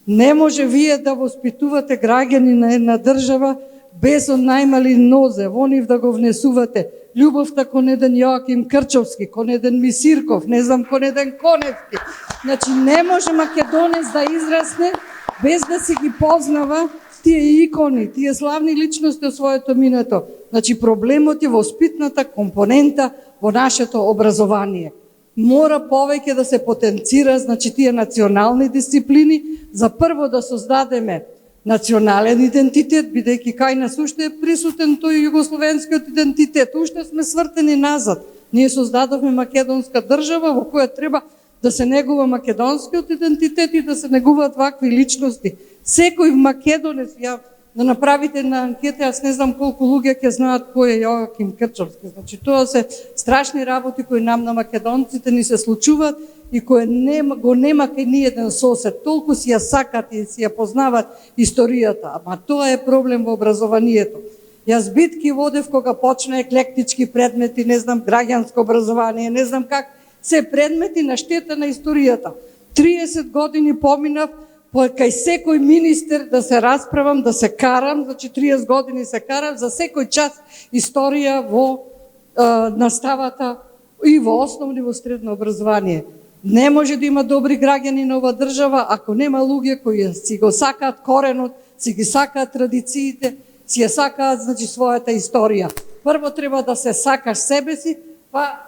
Не може вие да воспитувате граѓани на една држава без од најмали нозе, во нив да го внесувате љубовта кон еден Јоаким Крчовски, кон еден Мисирков, не знам, кон еден Коневски. Значи, не може македонец да израсне без да си ги познава тие икони, тие славни личности од своето минато. Значи, проблемот е воспитната компонента во нашето образование. Мора повеќе да се потенцира, значи, тие национални дисциплини, за прво да создадеме национален идентитет, бидејќи кај нас уште е присутен тој југословенскиот идентитет, уште сме свртени назад. Ние создадовме македонска држава во која треба да се негува македонскиот идентитет и да се негуваат вакви личности. Секој македонец, да направите на анкета, јас не знам колку луѓе ќе знаат кој е Јоаким Крчовски. Значи, тоа се страшни работи кои нам на македонците ни се случуваат и кои го нема кај ни еден сосед. Толку си ја сакат и си ја познават историјата, ама тоа е проблем во образованието. Јас битки водев кога почна еклектички предмети, не знам, граѓанско образование, не знам как, се предмети на штета на историјата. 30 години поминав, кај секој министер да се расправам, да се карам, значи 30 години се карам за секој час историја во наставата и во основно и во средно образование. Не може да има добри граѓани на оваа држава ако нема луѓе кои си го сакаат коренот, си ги сакаат традициите, си ја сакаат значи својата историја. Прво треба да се сакаш себе си, па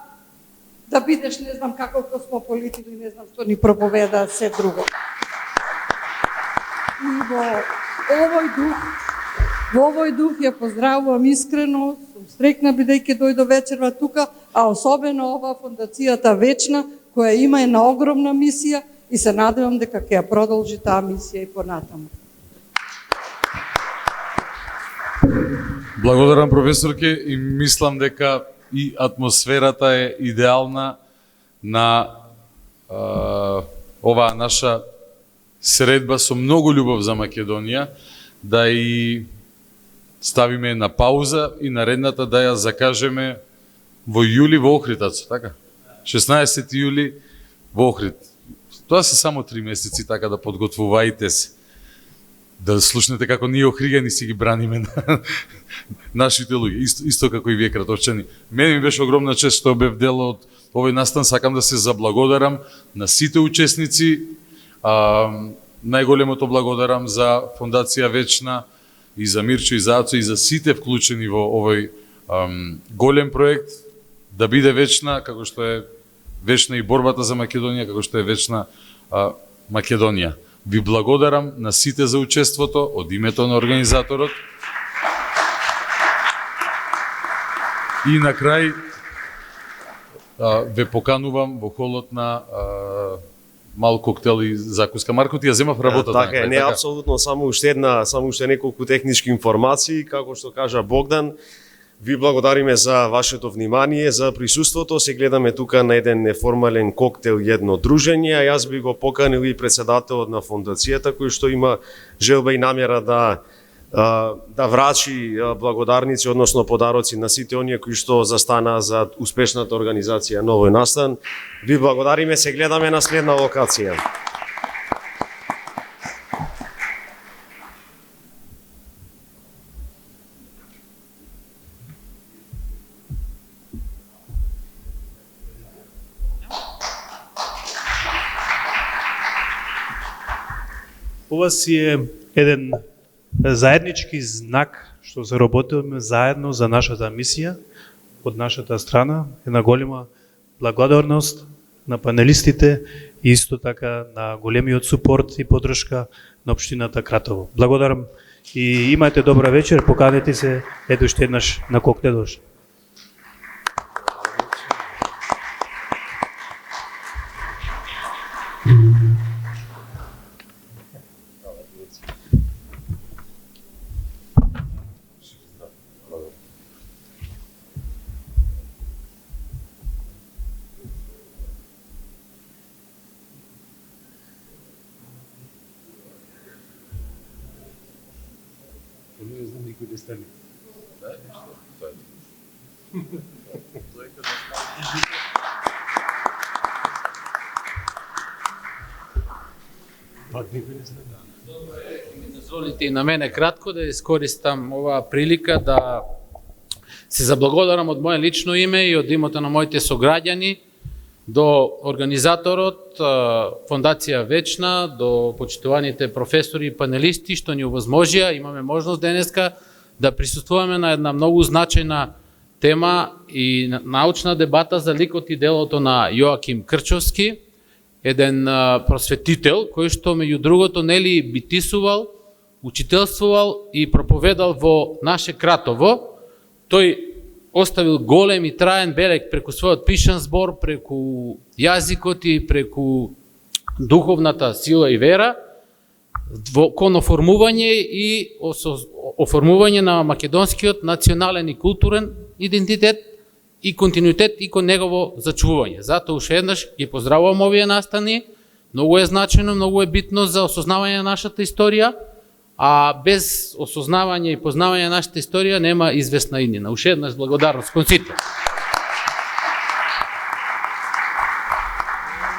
да бидеш не знам како космополит или не знам што ни проповедаат се друго. И во овој дух ја поздравувам искрено, сум среќна бидејќи дојдо вечерва тука, а особено ова фондацијата Вечна, која има една огромна мисија и се надевам дека ќе ја продолжи таа мисија и понатаму. Благодарам, професорке, и мислам дека и атмосферата е идеална на оваа наша средба со многу љубов за Македонија, да и ставиме на пауза и наредната да ја закажеме во јули во Охрид, така? 16 јули во Охрид. Тоа се само 3 месеци, така да подготвувајте се. Да слушнете како ние охриѓани си ги браниме на нашите луѓе, исто како и вие кратовчани. Мене ми беше огромна чест што бев дел од овој настан, сакам да се заблагодарам на сите учесници. Најголемото благодарам за Фондација Вечна и за Мирчо и за Ацо и за сите вклучени во овој голем проект, да биде вечна, како што е вечна и борбата за Македонија, како што е вечна Македонија. Ви благодарам на сите за учеството од името на организаторот. И на крај ве поканувам во холот на мал коктел и закуска. Марко, ти ја земав работата. Така е, не апсолутно, само уште неколку технички информации, како што кажа Богдан. Ви благодариме за вашето внимание, за присуството. Се гледаме тука на еден неформален коктел и едно дружење, а јас би го поканил и председателот на фондацијата, кој што има желба и намера да врачи благодарници, односно подароци на сите оние кои што застанаа за успешната организација на овој настан. Ви благодариме, се гледаме на следна локација. Ова си е еден заеднички знак што заработуваме заедно за нашата мисија од нашата страна. Една голема благодарност на панелистите и исто така на големиот супорт и поддршка на општината Кратово. Благодарам и имате добра вечер, поканете се ето уште еднаш на коктелош. Дозволите и на мене кратко да искористам оваа прилика да се заблагодарам од моје лично име и од името на моите сограѓани до организаторот Фондација Вечна, до почитуваните професори и панелисти што ни овозможија, имаме можност денеска да присуствуваме на една многу значајна тема и научна дебата за ликот и делото на Јоаким Крчовски, еден просветител кој што меѓу другото нели битисувал, учителствувал и проповедал во наше Кратово. Тој оставил голем и траен белег преку својот пишан збор, преку јазикот и преку духовната сила и вера кон оформување и оформување на македонскиот национален и културен идентитет и континуитет и кон негово зачувување. Затоа уште еднаш ги поздравувам овие настани. Многу е значено, многу е битно за осознавање на нашата историја, а без осознавање и познавање на нашата историја нема известна иднина. Уште еднаш благодарност кон сите.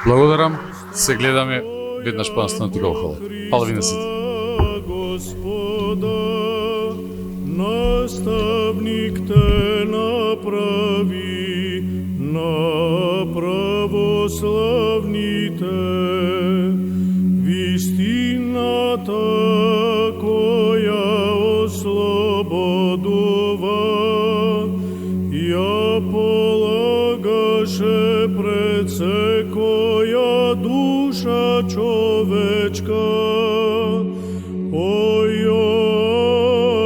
Благодарам, се гледаме веднаш по-настанати Голхола. Фала ви на сите. Господа, наставник те направи на православните. Вистината која ослободува, ја полагаше пред секоја душа човечка. О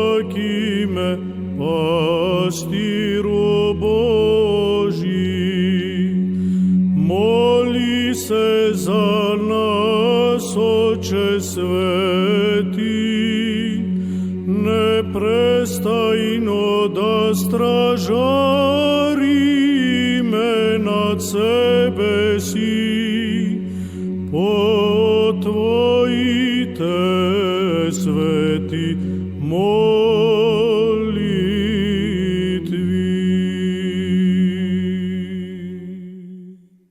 Јоакиме, пастиру Божи, моли се за нас, Оче свети, непрестајно да стражариме над себе си.